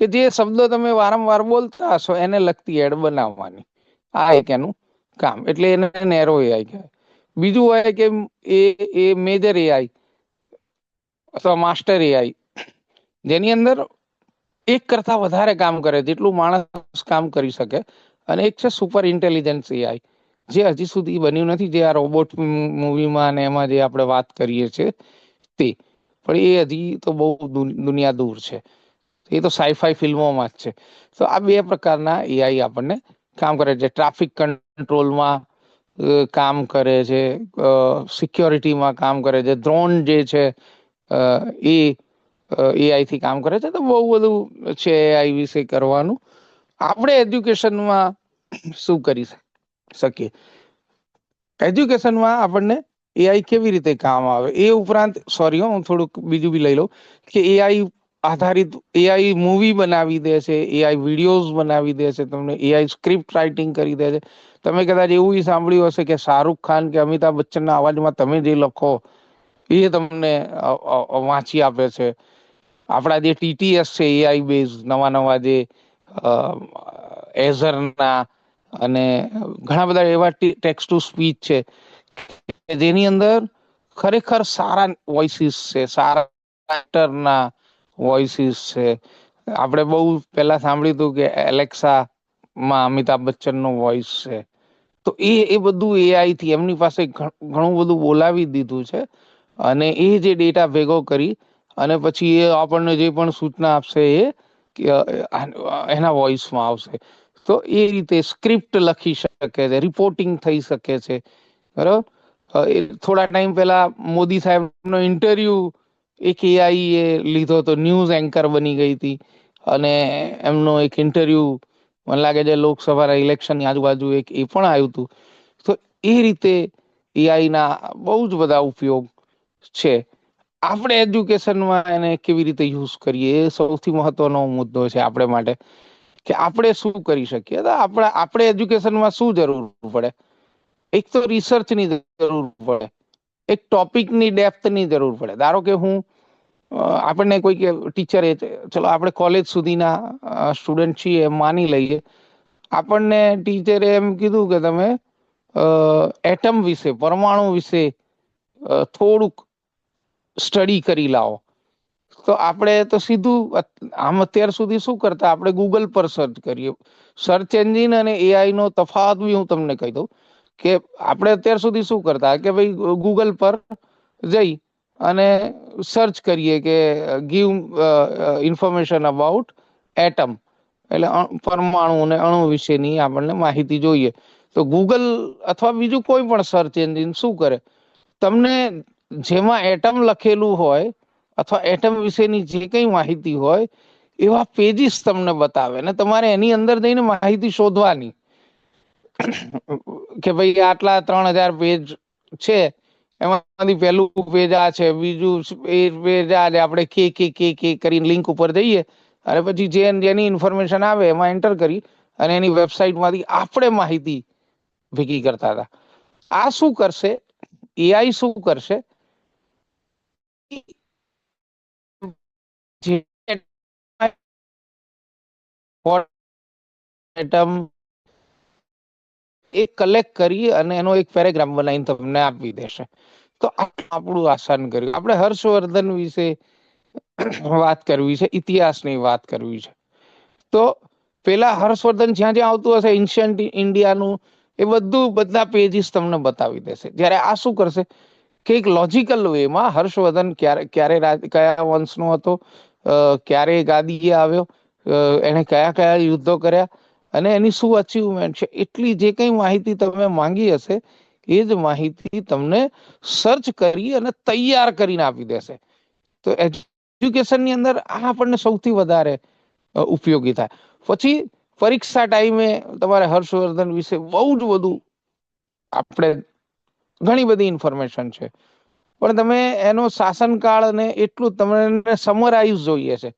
કે જે શબ્દો તમે વારંવાર બોલતા હશો એને લગતી એડ બનાવવાની. આ એક એનું કામ, એટલે એને નેરો એઆઈ કહેવાય. બીજું હોય કે એ મેજર એઆઈ અથવા માસ્ટર એઆઈ, જેની અંદર એક કરતા વધારે કામ કરે, જેટલું માણસ કામ કરી શકે. અને એક છે સુપર ઇન્ટેલિજન્સ એઆઈ, જે હજી સુધી બન્યું નથી, જે આ રોબોટ મૂવીમાં અને એમાં જે આપણે વાત કરીએ છીએ તે. પણ એ હજી તો બહુ દુનિયા દૂર છે, એ તો સાઈફાઈ ફિલ્મોમાં જ છે. તો આ 2 પ્રકારના એઆઈ આપણને કામ કરે છે. ટ્રાફિક કંટ્રોલમાં કામ કરે છે, સિક્યોરિટીમાં કામ કરે છે, ડ્રોન જે છે એ એઆઈ થી કામ કરે છે. તો બહુ બધું છે એઆઈ વિશે કરવાનું. આપણે એજ્યુકેશનમાં શું કરી શકીએ, એજ્યુકેશનમાં આપણને એઆઈ કેવી રીતે કામ આવે એ ઉપરાંત, સોરી હું થોડુંક બીજું બી લઈ લઉં કે એઆઈ આધારિત એઆઈ મૂવી બનાવી દે છે, એઆઈ વિડીયોઝ બનાવી દે છે, તમને એઆઈ સ્ક્રિપ્ટ રાઇટિંગ કરી દે છે. તમે કદાચ એવું સાંભળ્યું હશે કે શાહરૂખ ખાન કે અમિતાભ બચ્ચનના અવાજમાં તમે જે લખો એ તમને વાંચી આપે છે. આપણા જે ટીટીએસ છે એઆઈ બેઝ નવા જે એઝરના અને ઘણા બધા એવા ટેક્સ્ટ ટુ સ્પીચ છે જેની અંદર ખરેખર સારા વોઇસીસ છે, સારા એક્ટરના વોઇસીસ છે. આપણે બહુ પહેલા સાંભળ્યું હતું કે એલેક્સા માં અમિતાભ બચ્ચન નો વોઇસ છે. તો એ બધું એઆઈ થી એમની પાસે ઘણું બધું બોલાવી દીધું છે. અને એ જે ડેટા ભેગો કરી અને પછી એ આપણને જે પણ સૂચના આપશે એ એના વોઇસમાં આવશે. તો એ રીતે સ્ક્રિપ્ટ લખી શકે છે, રિપોર્ટિંગ થઈ શકે છે, બરાબર. થોડા ટાઈમ પહેલા મોદી સાહેબ નો ઇન્ટરવ્યુ એક એઆઈ એ લીધો તો, ન્યૂઝ એન્કર બની ગઈ હતી અને એમનો એક ઇન્ટરવ્યુ મને લાગે છે લોકસભાના ઇલેક્શનની આજુબાજુ એક એ પણ આવ્યું હતું. તો એ રીતે એઆઈ ના બહુ જ બધા ઉપયોગ છે. આપણે એજ્યુકેશનમાં એને કેવી રીતે યુઝ કરીએ એ સૌથી મહત્વનો મુદ્દો છે આપણે માટે, કે આપણે શું કરી શકીએ. તો આપણે એજ્યુકેશનમાં શું જરૂર પડે? એક તો રિસર્ચની જરૂર પડે, એક ટોપિકની ડેપ્થની જરૂર પડે. ધારો કે આપણને કોઈ ટીચરે, ચલો આપણે કોલેજ સુધીના સ્ટુડન્ટ છીએ એમ માની લઈએ, આપણને ટીચરે એમ કીધું કે તમે એટમ વિશે, પરમાણુ વિશે થોડુંક સ્ટડી કરી લાવો. તો આપણે તો સીધું આમ અત્યાર સુધી શું કરતા, આપણે ગૂગલ પર સર્ચ કરીએ. સર્ચ એન્જિન અને એઆઈ નો તફાવત બી હું તમને કહી દઉં કે આપણે અત્યાર સુધી શું કરતા કે ભાઈ ગૂગલ પર જઈ અને સર્ચ કરીએ કે ગીવ ઇન્ફોર્મેશન અબાઉટ એટમ, એટલે પરમાણુ અને અણુ વિશેની આપણને માહિતી જોઈએ. તો ગૂગલ અથવા બીજું કોઈ પણ સર્ચ એન્જિન શું કરે, તમને જેમાં એટમ લખેલું હોય અથવા એટમ વિશેની જે કઈ માહિતી હોય એવા પેજીસ તમને બતાવે ને તમારે એની અંદર જઈને માહિતી શોધવાની કે ભાઈ આટલા 3000 પેજ છે, એમાંથી પહેલું પેજ આ છે, બીજું પેજ આ, આપણે કે કરીને લિંક ઉપર જઈએ અને પછી જેની ઇન્ફોર્મેશન આવે એમાં એન્ટર કરી અને એની વેબસાઇટ માંથી આપણે માહિતી ભેગી કરતા હતા. આ શું કરશે, એઆઈ શું કરશે, એટમ એ કલેક્ટ કરી અને એનો એક પેરેગ્રાફ બનાવીને તમને આપી દેશે. તો આપણું આસાન કર્યું. આપણે હર્ષવર્ધન વિશે વાત કરવી છે, ઇતિહાસની વાત કરવી છે. તો પેલા હર્ષવર્ધન જ્યાં જ્યાં આવતું હશે એન્શિયન્ટ ઇન્ડિયાનું, એ બધા પેજીસ તમને બતાવી દેશે. જ્યારે આ શું કરશે કે એક લોજિકલ વેમાં હર્ષવર્ધન કયા વંશનો હતો, ક્યારે ગાદીએ આવ્યો, એને કયા કયા યુદ્ધો કર્યા અને એની શું અચીવમેન્ટ છે, એટલી જે કઈ માહિતી તમે માંગી હશે એ જ માહિતી તમને સર્ચ કરી અને તૈયાર કરીને આપી દેશે. તો એજ્યુકેશનની અંદર આ આપણને સૌથી વધારે ઉપયોગી થાય. પછી પરીક્ષા ટાઈમે તમારે હર્ષવર્ધન વિશે બહુ જ બધું, આપણે ઘણી બધી ઇન્ફોર્મેશન છે, પણ તમે એનો શાસનકાળ અને એટલું તમને સમરાઈઝ જોઈએ છે.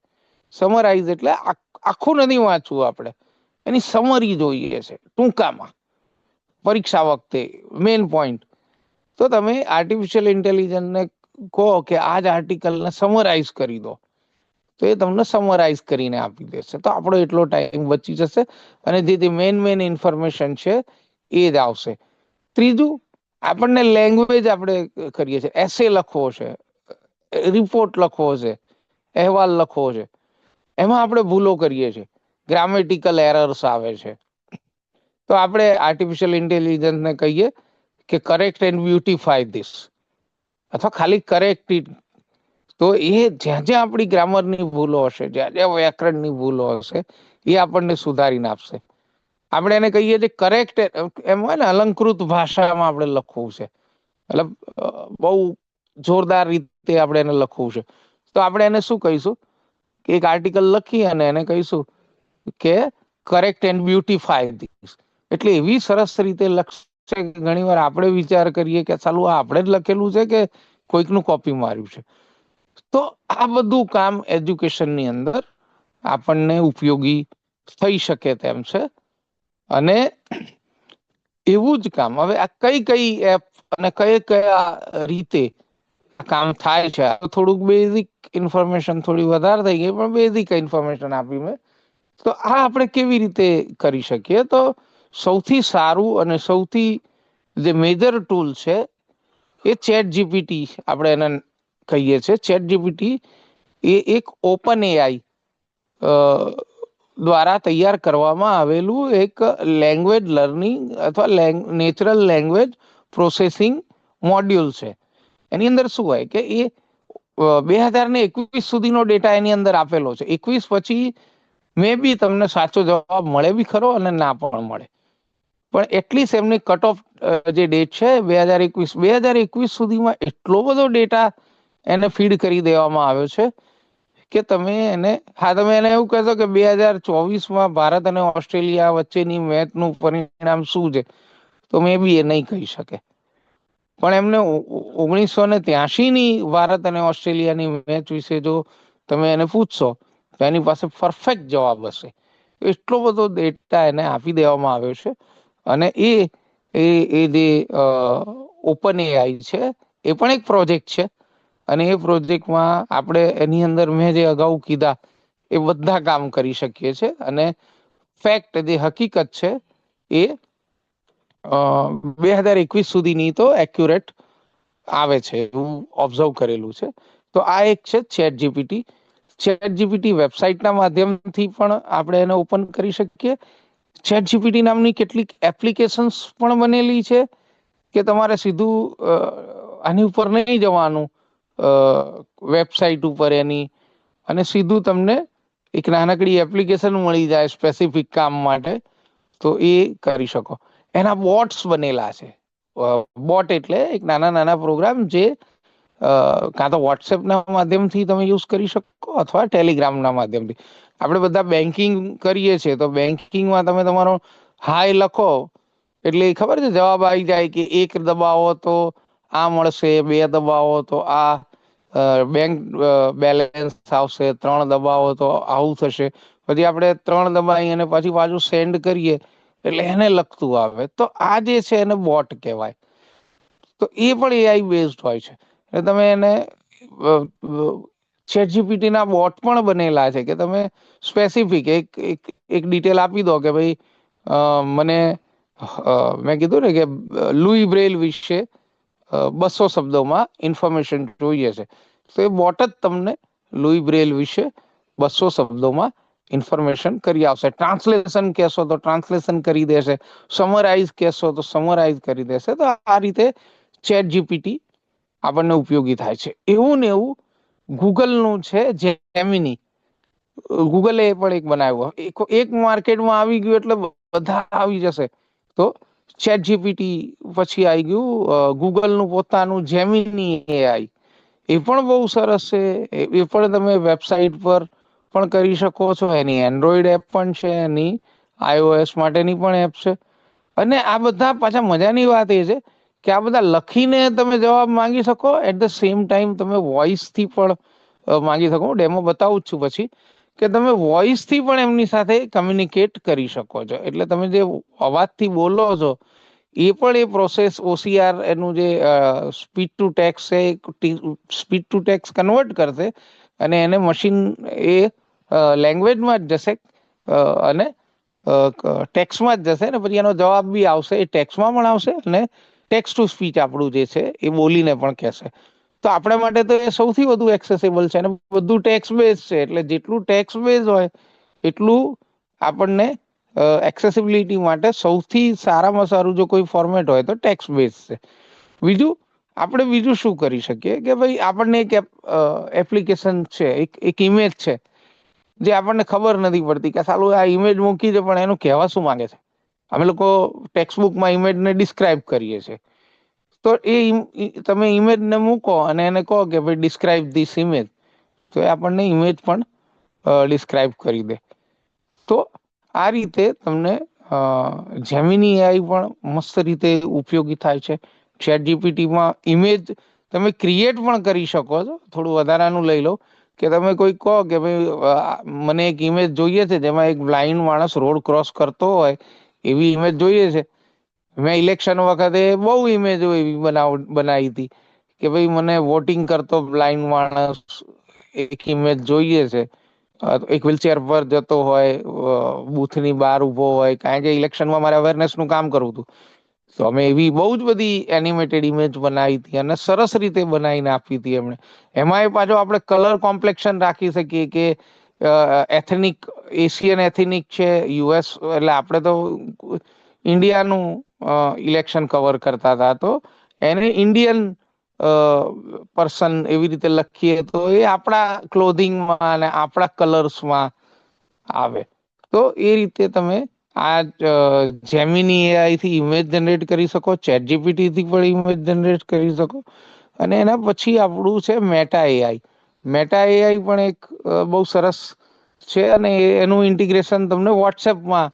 સમરાઈઝ એટલે આખું નથી વાંચવું, આપણે એની સમરી જોઈએ છે ટૂંકામાં પરીક્ષા વખતે મેઇન પોઈન્ટ. તો તમે આર્ટિફિશિયલ ઇન્ટેલિજન્સને કહો કે આ જ આર્ટિકલને સમરાઈઝ કરી દો, તો એ તમને સમરાઈઝ કરીને આપી દેશે. તો આપણો એટલો ટાઈમ બચી જશે અને જે મેઇન ઇન્ફોર્મેશન છે એ જ આવશે. ત્રીજું, આપણને લેંગ્વેજ આપણે કરીએ છીએ, એસે લખવો છે, રિપોર્ટ લખવો છે, અહેવાલ લખવો છે, એમાં આપણે ભૂલો કરીએ છીએ, ગ્રામેટિકલ એરર્સ આવે છે. તો આપણે આર્ટિફિશિયલ ઇન્ટેલિજન્સને કહીએ કે કરેક્ટ એન્ડ બ્યુટિફાય ધીસ, અથવા ખાલી કરેક્ટ ઇટ. તો એ જ્યાં જ્યાં આપણી ગ્રામરની ભૂલો હશે, જ્યાં જ્યાં વ્યાકરણની ભૂલો હશે, એ આપણને સુધારીને આપશે. આપણે એને કહીએ છીએ કરેક્ટ, એમ હોય ને અલંકૃત ભાષામાં આપણે લખવું છે, મતલબ બહુ જોરદાર રીતે આપણે એને લખવું છે. તો આપણે એને શું કહીશું કે એક આર્ટિકલ લખી અને એને કહીશું કે કરેક્ટ એન્ડ બ્યુટિફાય ધીસ. એટલે એવી સરસ રીતે લખશે કે ઘણી વાર આપણે વિચાર કરીએ કે ચાલુ આપણે જ લખેલું છે કે કોઈકનું કોપી માર્યું છે. તો આ બધું કામ એજ્યુકેશનની અંદર આપણને ઉપયોગી થઈ શકે તેમ છે. અને એવું જ કામ હવે આ કઈ એપ અને કયા રીતે કામ થાય છે, થોડુંક બેઝિક ઇન્ફોર્મેશન થોડી વધારે થઈ ગઈ, પણ બેઝિક ઇન્ફોર્મેશન આપી મેં. તો આ આપણે કેવી રીતે કરી શકીએ? તો સૌથી સારું અને સૌથી જે મેજર ટૂલ છે એ ચેટ જીપીટી આપણે એને કહીએ છીએ. ચેટ જીપીટી એ એક ઓપન એઆઈ દ્વારા તૈયાર કરવામાં આવેલું એક લેંગ્વેજ લર્નિંગ અથવા નેચરલ લેંગ્વેજ પ્રોસેસિંગ મોડ્યુલ છે. એની અંદર શું હોય કે એ 2021 સુધીનો ડેટા એની અંદર આપેલો છે. 21 પછી મે બી તમને સાચો જવાબ મળે બી ખરો અને ના પણ મળે, પણ એટલીસ્ટ એમની કટ ઓફ જે ડેટ છે 2021 સુધીમાં એટલો બધો ડેટા એને ફીડ કરી દેવામાં આવ્યો છે કે તમે એને એવું કહેશો કે 2024માં ભારત અને ઓસ્ટ્રેલિયા વચ્ચેની મેચનું પરિણામ શું છે, તો મે બી એ નહીં કહી શકે. પણ એમને 1983ની ભારત અને ઓસ્ટ્રેલિયાની મેચ વિશે જો તમે એને પૂછશો તો એની પાસે પરફેક્ટ જવાબ હશે. એટલો બધો ડેટા એને આપી દેવામાં આવ્યો છે. અને એ જે ઓપન એઆઈ છે એ પણ એક પ્રોજેક્ટ છે. અને એ પ્રોજેક્ટમાં આપણે એની અંદર મેં જે અગાઉ કીધા એ બધા કામ કરી શકીએ છીએ. અને ફેક્ટ જે હકીકત છે એ 2021 સુધીની તો એક્યુરેટ આવે છે એવું ઓબ્ઝર્વ કરેલું છે. તો આ એક છે ચેટ જીપીટી. ચેટ જીપીટી વેબસાઇટના માધ્યમથી પણ આપણે એને ઓપન કરી શકીએ. ચેટ જીપીટી નામની કેટલીક એપ્લિકેશન્સ પણ બનેલી છે કે તમારે સીધું આની ઉપર નહીં જવાનું, વેબસાઇટ ઉપર એની, અને સીધું તમને એક નાનકડી એપ્લિકેશન મળી જાય સ્પેસિફિક કામ માટે, તો એ કરી શકો. એના બોટ્સ બનેલા છે. બોટ એટલે એક નાના પ્રોગ્રામ જે કાં તો વોટ્સએપના માધ્યમથી તમે યુઝ કરી શકો અથવા ટેલિગ્રામના માધ્યમથી. આપણે બધા બેન્કિંગ કરીએ છીએ તો બેન્કિંગમાં તમે તમારો હાય લખો એટલે ખબર છે જવાબ આવી જાય કે 1 દબાવો તો આ મળશે, 2 દબાવો તો આ બેંક બેલેન્સ આવશે, 3 દબાવો તો આવું થશે. પછી આપણે 3 દબાવી અને પછી પાછું સેન્ડ કરીએ એટલે એને લખતું આવે. તો આ જે છે એને બોટ કહેવાય. તો એ પણ એઆઈ બેઝડ હોય છે. એટલે તમે એને ચેટ જીપીટીના બોટ પણ બનેલા છે કે તમે સ્પેસિફિક એક ડિટેલ આપી દો કે ભાઈ મને મેં કીધું ને કે લુઈ બ્રેલ વિશે 200 શબ્દોમાં ઇન્ફોર્મેશન જોઈએ છે, તો એ બોટ જ તમને લુઈ બ્રેલ વિશે 200 શબ્દોમાં ઇન્ફોર્મેશન કરી આવશે. ટ્રાન્સલેશન કહેશો તો ટ્રાન્સલેશન કરી દેશે, સમરાઇઝ કહેશો તો સમરાઇઝ કરી દેશે. તો આ રીતે ચેટ જીપીટી આપણને ઉપયોગી થાય છે. એવું ને એવું ગૂગલનું છે જેમિની. ગૂગલે પણ એક બનાવ્યો, એક માર્કેટમાં આવી ગયું એટલે બધા આવી જશે. તો ચેટ જીપીટી પછી આવી ગયું ગૂગલનું પોતાનું જેમિની એઆઈ. એ પણ બહુ સરસ છે. એ પણ તમે વેબસાઇટ પર પણ કરી શકો છો. એની એન્ડ્રોઈડ એપ પણ છે, એની iOS માટેની પણ એપ છે. અને આ બધા પાછા મજાની વાત એ છે કે આ બધા લખીને તમે જવાબ માંગી શકો, એટ ધ સેમ ટાઈમ તમે વોઇસથી પણ માંગી શકો. હું ડેમો બતાવું જ છું પછી, કે તમે વોઇસથી પણ એમની સાથે કમ્યુનિકેટ કરી શકો છો. એટલે તમે જે અવાજથી બોલો છો એ પણ એ પ્રોસેસ OCR એનું જે સ્પીચ ટુ ટેક્સ છે, સ્પીચ ટુ ટેક્સ કન્વર્ટ કરશે અને એને મશીન એ લેંગ્વેજમાં જ જશે અને ટેક્સમાં જ જશે ને પછી એનો જવાબ બી આવશે. એ ટેક્સમાં પણ આવશે અને ટેક્સ ટુ સ્પીચ આપણું જે છે એ બોલીને પણ કહેશે. તો આપણા માટે તો એ સૌથી વધુ એક્સેસિબલ છે અને બધું ટેક્સ બેઝ છે. એટલે જેટલું ટેક્સ બેઝ હોય એટલું આપણને એક્સેસિબિલિટી માટે સૌથી સારામાં સારું જો કોઈ ફોર્મેટ હોય તો ટેક્સ બેઝ છે. બીજું આપણે બીજું શું કરી શકીએ કે ભાઈ આપણને એક એપ્લિકેશન છે, એક ઇમેજ છે જે આપણને ખબર નથી પડતી કે સાલું આ ઇમેજ મૂકી છે પણ એનું કહેવા શું માંગે છે. અમે લોકો ટેક્સ્ટબુકમાં ઇમેજને ડિસ્ક્રાઇબ કરીએ છીએ. તો તમે ઇમેજને મૂકો અને એને કહો કે ભાઈ ડિસ્ક્રાઇબ ધીસ ઇમેજ, તો એ આપણને ઇમેજ પણ ડિસ્ક્રાઇબ કરી દે. તો આ રીતે તમને જેમિની એઆઈ પણ મસ્ત રીતે ઉપયોગી થાય છે. ચેટ જીપીટીમાં ઇમેજ તમે ક્રિએટ પણ કરી શકો છો. થોડું વધારાનું લઈ લો કે તમે કોઈ કહો કે ભાઈ મને એક ઇમેજ જોઈએ છે જેમાં એક બ્લાઇન્ડ માણસ રોડ ક્રોસ કરતો હોય એવી ઇમેજ જોઈએ છે. મેં ઇલેક્શન વખતે બહુ ઇમેજો એવી બનાવી હતી કે ભાઈ મને વોટિંગ કરતો બ્લાઇન્ડ માણસ એક ઇમેજ જોઈએ છે. એક વ્હીલચેર પર જતો હોય, બૂથની બહાર ઉભો હોય, કારણ કે ઇલેક્શનમાં મારે અવેરનેસનું કામ કરવું હતું. તો અમે એવી બહુ જ બધી એનિમેટેડ ઇમેજ બનાવી હતી અને સરસ રીતે બનાવીને આપી હતી એમણે. એમાંય પાછો આપણે કલર કોમ્પ્લેક્શન રાખી શકીએ કે એથેનિક એશિયન એથેનિક છે, US, એટલે આપણે તો ઇન્ડિયાનું ઇલેક્શન કવર કરતા હતા, તો એને ઇન્ડિયન પર્સન એવી રીતે લખીએ તો એ આપણા ક્લોધિંગમાં અને આપણા કલર્સમાં આવે. તો એ રીતે તમે આ જેમિની એઆઈ થી ઇમેજ જનરેટ કરી શકો, ચેટ જીપીટી થી પણ ઇમેજ જનરેટ કરી શકો. અને એના પછી આપણું છે મેટા એઆઈ. મેટા એઆઈ પણ એક બહુ સરસ છે અને એનું ઇન્ટિગ્રેશન તમને વોટ્સએપમાં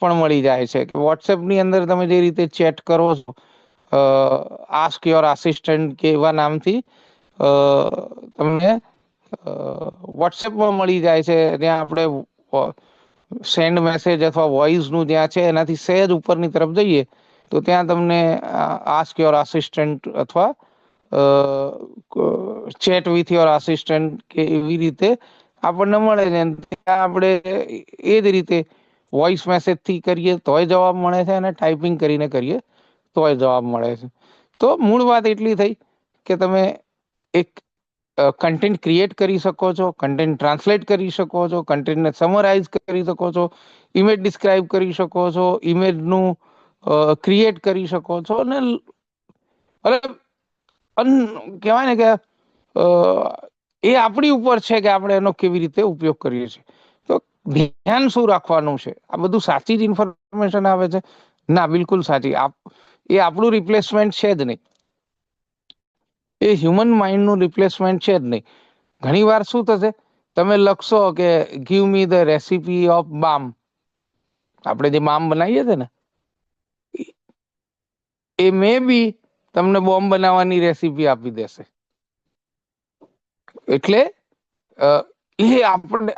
પણ મળી જાય છે. કે વોટ્સએપની અંદર તમે જે રીતે ચેટ કરો છો, આસ્ક યોર આસિસ્ટન્ટ કે એવા નામથી તમને વોટ્સએપમાં મળી જાય છે. ત્યાં આપણે સેન્ડ મેસેજ અથવા વોઇસનું જ્યાં છે એનાથી સહેજ ઉપરની તરફ જઈએ તો ત્યાં તમને આસ્ક યોર આસિસ્ટન્ટ અથવા ચેટ વિથ યોર આસિસ્ટન્ટ કે એવી રીતે આપણને મળે છે. ત્યાં આપણે એ જ રીતે વોઇસ મેસેજથી કરીએ તોય જવાબ મળે છે અને ટાઈપિંગ કરીને કરીએ તોય જવાબ મળે છે. તો મૂળ વાત એટલી થઈ કે તમે એક કન્ટેન્ટ ક્રિએટ કરી શકો છો, કન્ટેન્ટ ટ્રાન્સલેટ કરી શકો છો, કન્ટેન્ટને સમરાઇઝ કરી શકો છો, ઇમેજ ડિસ્ક્રાઇબ કરી શકો છો, ઇમેજનું ક્રિએટ કરી શકો છો અને કહેવાય ને કે એ આપણી ઉપર છે કે આપણે એનો કેવી રીતે ઉપયોગ કરીએ છીએ. તો ધ્યાન શું રાખવાનું છે? આ બધું સાચી જ ઇન્ફોર્મેશન આવે છે? ના, બિલકુલ સાચી. એ આપણું રિપ્લેસમેન્ટ છે જ નહીં. એ હ્યુમન માઇન્ડનું રિપ્લેસમેન્ટ છે જ નહીં. ઘણી વાર શું થશે, તમે લખશો કે give me the recipe of balm, આપણે જે બામ બનાવીએ છીએ ને, એ મે બી તમને બોમ્બ બનાવવાની રેસીપી આપી દેશે. એટલે એ આપણને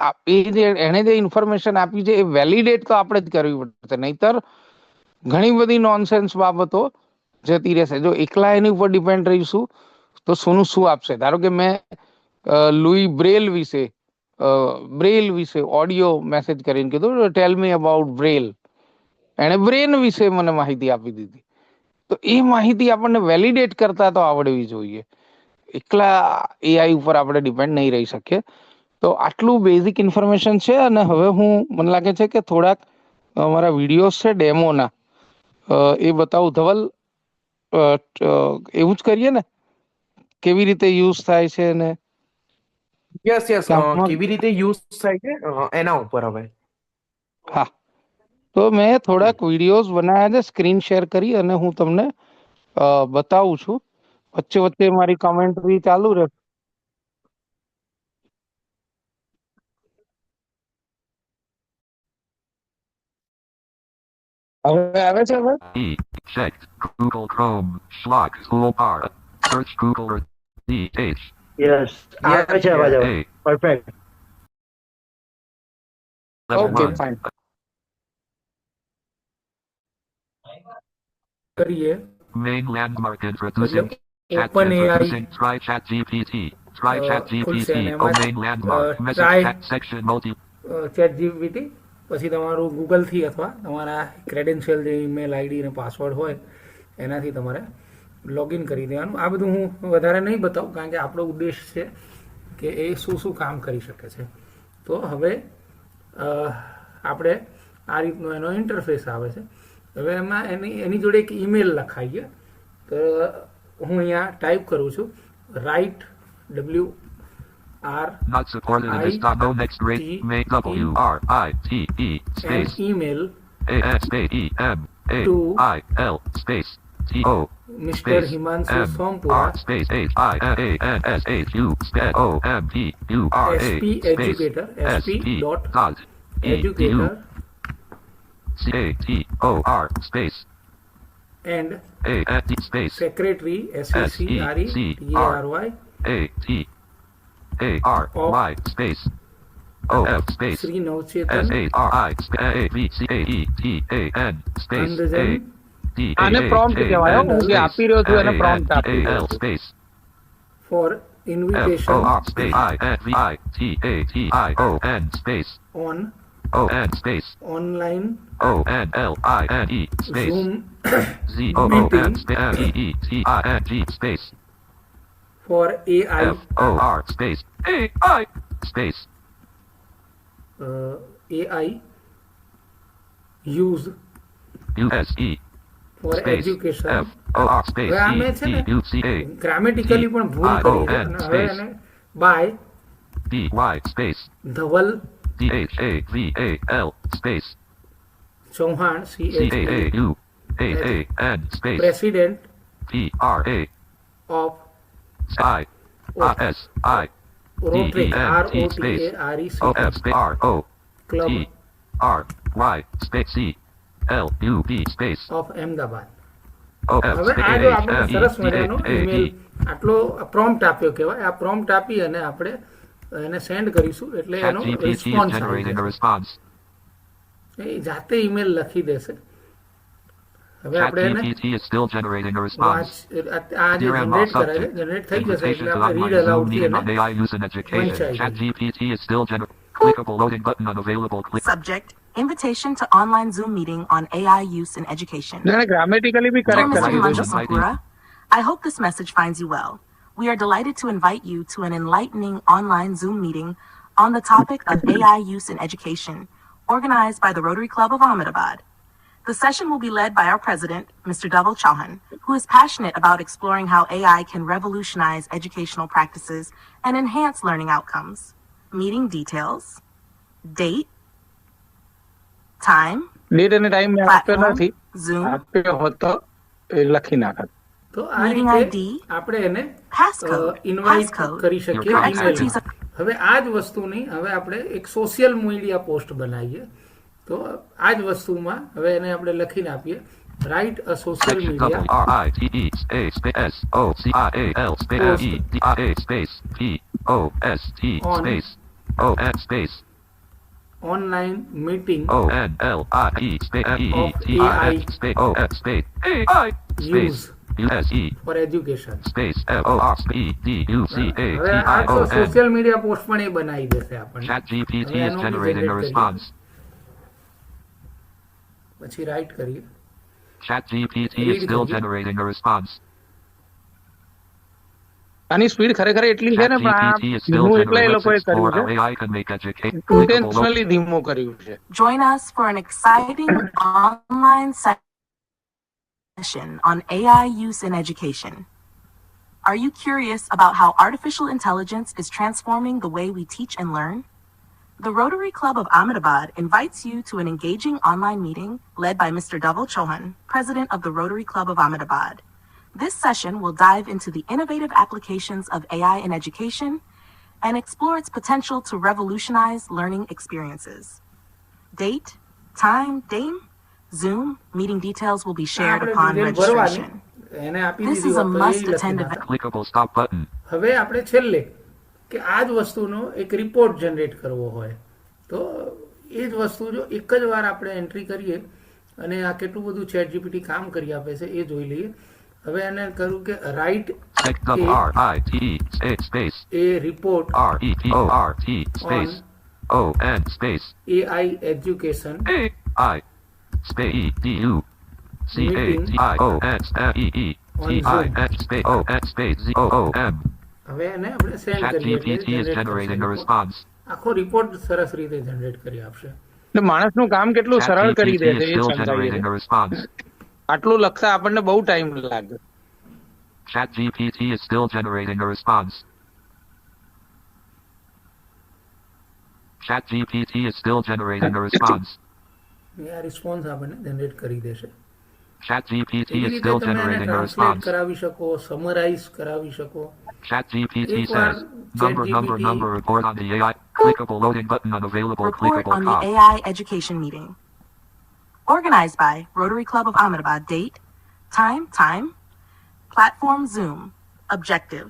એને જે ઇન્ફોર્મેશન આપી છે એ વેલિડેટ તો આપણે જ કરવી પડશે, નહીતર ઘણી બધી નોનસેન્સ બાબતો જતી રહેશે. જો એકલા એની ઉપર ડિપેન્ડ રહીશું તો શું આપશે. ધારો કે મેં લુઈ બ્રેલ વિશે ઓડિયો મેસેજ કરીને કીધું ટેલ મી અબાઉટ બ્રેલ, એણે બ્રેન વિશે મને માહિતી આપી દીધી. તો એ માહિતી આપણને વેલિડેટ કરતા તો આવડવી જોઈએ. એકલા એઆઈ ઉપર આપણે ડિપેન્ડ નહીં રહી શકીએ. તો આટલું બેઝિક ઇન્ફોર્મેશન છે. અને હવે મને લાગે છે કે થોડાક અમારા વિડીયોઝ છે ડેમોના, એ બતાવું. ધવલ, એવું જ કરીએ ને, કેવી રીતે યુઝ થાય છે ને? યસ કામમાં- કેવી રીતે યુઝ થાય છે એના ઉપર હવે. હા, તો મેં થોડાક વિડીયોઝ બનાવ્યા છે, સ્ક્રીન શેર કરી અને હું તમને બતાવું છું. વચ્ચે વચ્ચે મારી કોમેન્ટ્રી ચાલુ રહે. હવે આવે છે હવે? E. Checked. Google Chrome. Schlock. Toolbar. Search Google or DH. Yes આવે છે અવાજ હવે. A. Perfect. Level okay, 1. Fine. કરીએ Main landmark introducing. એટલે Chat open AI introducing. Try Chat GPT. Try Chat ખુલશે GPT. અને Oh, એમાં main landmark. Message try text section multi. Chat GPT, પછી તમારું ગૂગલથી અથવા તમારા ક્રેડેન્શિયલ જે ઈમેલ આઈડી અને પાસવર્ડ હોય એનાથી તમારે લોગિન કરી દેવાનું. આ બધું હું વધારે નહીં બતાવું કારણ કે આપણો ઉદ્દેશ છે કે એ શું શું કામ કરી શકે છે. તો હવે આપણે આ રીતનો એનો ઇન્ટરફેસ આવે છે. હવે એમાં એની જોડે એક ઈમેલ લખાઈએ. તો હું અહીંયા ટાઈપ કરું છું right WR Not supported in this. No next rate. May WRITE an space email AS space EMAIL space TO Mr. space Himanshu M Sompura, R space HIANSHU space OMPURA SP educator, SP dot dot educator CATOR space and AND space secretary SECRETARY ATARY space OF space Sri Navchetan SARI AVCAETAN space Andajan આને prompt કહેવાય. હું જે આપી રહ્યો છું એને prompt આપી રહ્યો AAL છું. space for invitation FOR space INVITATION space on ON space online ONLINE space Zoom ZOON space MEETING space for AI FOR space AI space AI use USE for space education. FOR space હવે આ મેં છે ને EUCA grammatically પણ ભૂલ કરી છે અને હવે એને by DY space Dhaval DHAVAL space Chauhan CAAUAAN space president PRA of SI RSI Rotary DENT space ROTAREC OF space RO club TRY space CLUB space of Ahmedabad. OF હવે આ જો આપણે સરસ મજાનો ઈમેલ આટલો પ્રોમ્પ્ટ આપ્યો કહેવાય. આ પ્રોમ્પ્ટ આપી અને આપણે એને સેન્ડ કરીશું એટલે એનો ChatGPT is રિસ્પોન્સ આવી generating a જશે. response. એ જાતે ઈમેલ લખી દેશે. હવે આપણે એને ChatGPT is still generating a response. આ જે Dear Emma, જનરેટ કરાય છે subject. જનરેટ થઈ જશે Invitation એટલે to આપણે online રીડ Zoom અલાઉડ થી meeting એને on AI use in education. વંચાઈ ગયું. ChatGPT is still clickable loading button unavailable. Click. Subject: Invitation to online Zoom meeting on AI use in education. જેને grammatically બી Dear correct Mr. કરી Himanshu દીધું. Sampura, I hope this message finds you well. We are delighted to invite you to an enlightening online Zoom meeting on the topic of AI use in education, organized by the Rotary Club of Ahmedabad. The session will be led by our president, Mr. Dhaval Chauhan, who is passionate about exploring how AI can revolutionize educational practices and enhance learning outcomes. Meeting details, date, time, date અને time મેં આપ્યો platform, નથી. Zoom, આપ્યો હોત તો એ લખી નાખત. તો આ Meeting રીતે ID, આપણે એને passcode, ઇન્વાઇટ passcode, કરી શકીએ your ઈમેલ. expertise of હવે આ જ વસ્તુની હવે આપણે એક સોશિયલ મીડિયા પોસ્ટ બનાવીએ. તો આ જ વસ્તુમાં હવે એને આપણે લખીને આપીએ write a social Section media WRITE space SOCIAL space EDIA space POST On. space ON space online meeting ONLIE space AI. EETIS space OF space AI space Use. USE for education. space FOR speed DUCA હવે આ તો TION. Social media post પણ એ બનાવી દેશે આપણને. ChatGPT હવે is એનું બી generating a generate કરીએ. response. પછી રાઈટ કરીએ, ChatGPT is Read still કરીએ. generating a response. આની સ્પીડ ખરેખર એટલી છે ને, પણ આ ChatGPT is still ધીમું એટલા એ generating. Let's લોકોએ explore કર્યું how છે, AI can make education clickable. Intentionally ધીમું કર્યું છે. Join us for an exciting online session on AI use in education. Are you curious about how artificial intelligence is transforming the way we teach and learn? The Rotary Club of Ahmedabad invites you to an engaging online meeting led by Mr. Dhaval Chauhan, President of the Rotary Club of Ahmedabad. This session will dive into the innovative applications of AI in education and explore its potential to revolutionize learning experiences. Date, time, dame, Zoom, meeting details will be shared આપણે upon detail ભરવાની, registration. એને આપી This દીધી is a હોત તો એ must લખી attend નાખે. event. Clickable stop button. હવે આપણે છેલ્લે કે આ જ વસ્તુનો એક રિપોર્ટ જનરેટ કરવો હોય તો એ જ વસ્તુ જો એક જ વાર આપણે એન્ટ્રી કરીએ અને આ કેટલું બધું ચેટ જીપીટી કામ કરી આપે છે એ જોઈ લઈએ. હવે એને કરું કે write space a report REPORT space ON space AI education AI space DU CATION space ON space ZOOM. હવે એને આપણે સેન્ડ કરીએ એટલે ChatGPT is generate generating a કરશે. response. આખો રિપોર્ટ સરસ રીતે જનરેટ કરી આપશે. એટલે માણસનું કામ કેટલું સરળ કરી દે ChatGPT છે is એ still સમજાવીએ generating છે. a response. આટલું લખતા આપણને બહુ ટાઈમ લાગે. ChatGPT is still generating a response. ChatGPT is still generating a response. એ આ રિસ્પોન્સ આપણને જનરેટ કરી દેશે. ChatGPT એવી is રીતે still તમે એને generating a ટ્રાન્સલેટ response. કરાવી શકો, સમરાઇઝ કરાવી શકો. ChatGPT એક વાર says, number report on the AI. Clickable loading button unavailable. Report Clickable on the cop. AI education meeting. Organized by Rotary Club of Ahmedabad. Date, time, platform Zoom. Objective.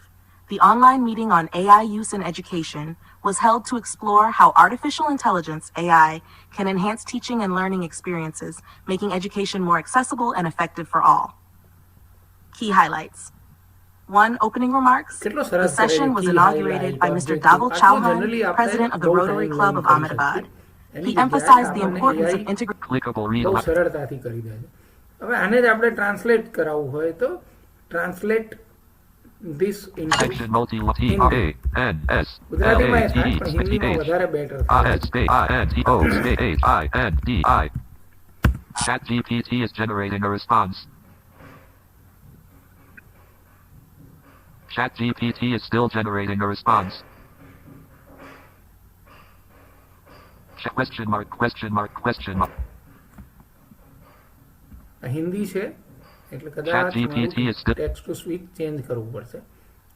The online meeting on AI use in education was held to explore how artificial intelligence, AI, can enhance teaching and learning experiences, making education more accessible and effective for all. Key highlights. 1. Opening remarks. કેટલો The સરસ session કરે, was key inaugurated highlight, by Mr. objective. Dhaval આટલું Chauhan, generally આપણે President of the બહુ Rotary time Club લઈને of કરી Ahmedabad. શકીએ. એની He જગ્યાએ emphasized the આપણને importance AI of integrating Clickable read. બહુ સરળતાથી કરી દે છે. હવે આને જ આપણે ટ્રાન્સલેટ કરાવવું હોય તો translate this into Section multi T A N S L ગુજરાતીમાં A એ T થાય E પણ space હિન્દીમાં H વધારે બેટર I થાય. S space I N T O space I N D I. ChatGPT is generating a response. ChatGPT is still generating a response. Question mark. Hindi છે એટલે કદાચ ChatGPT is still text to speech change કરવું પડશે.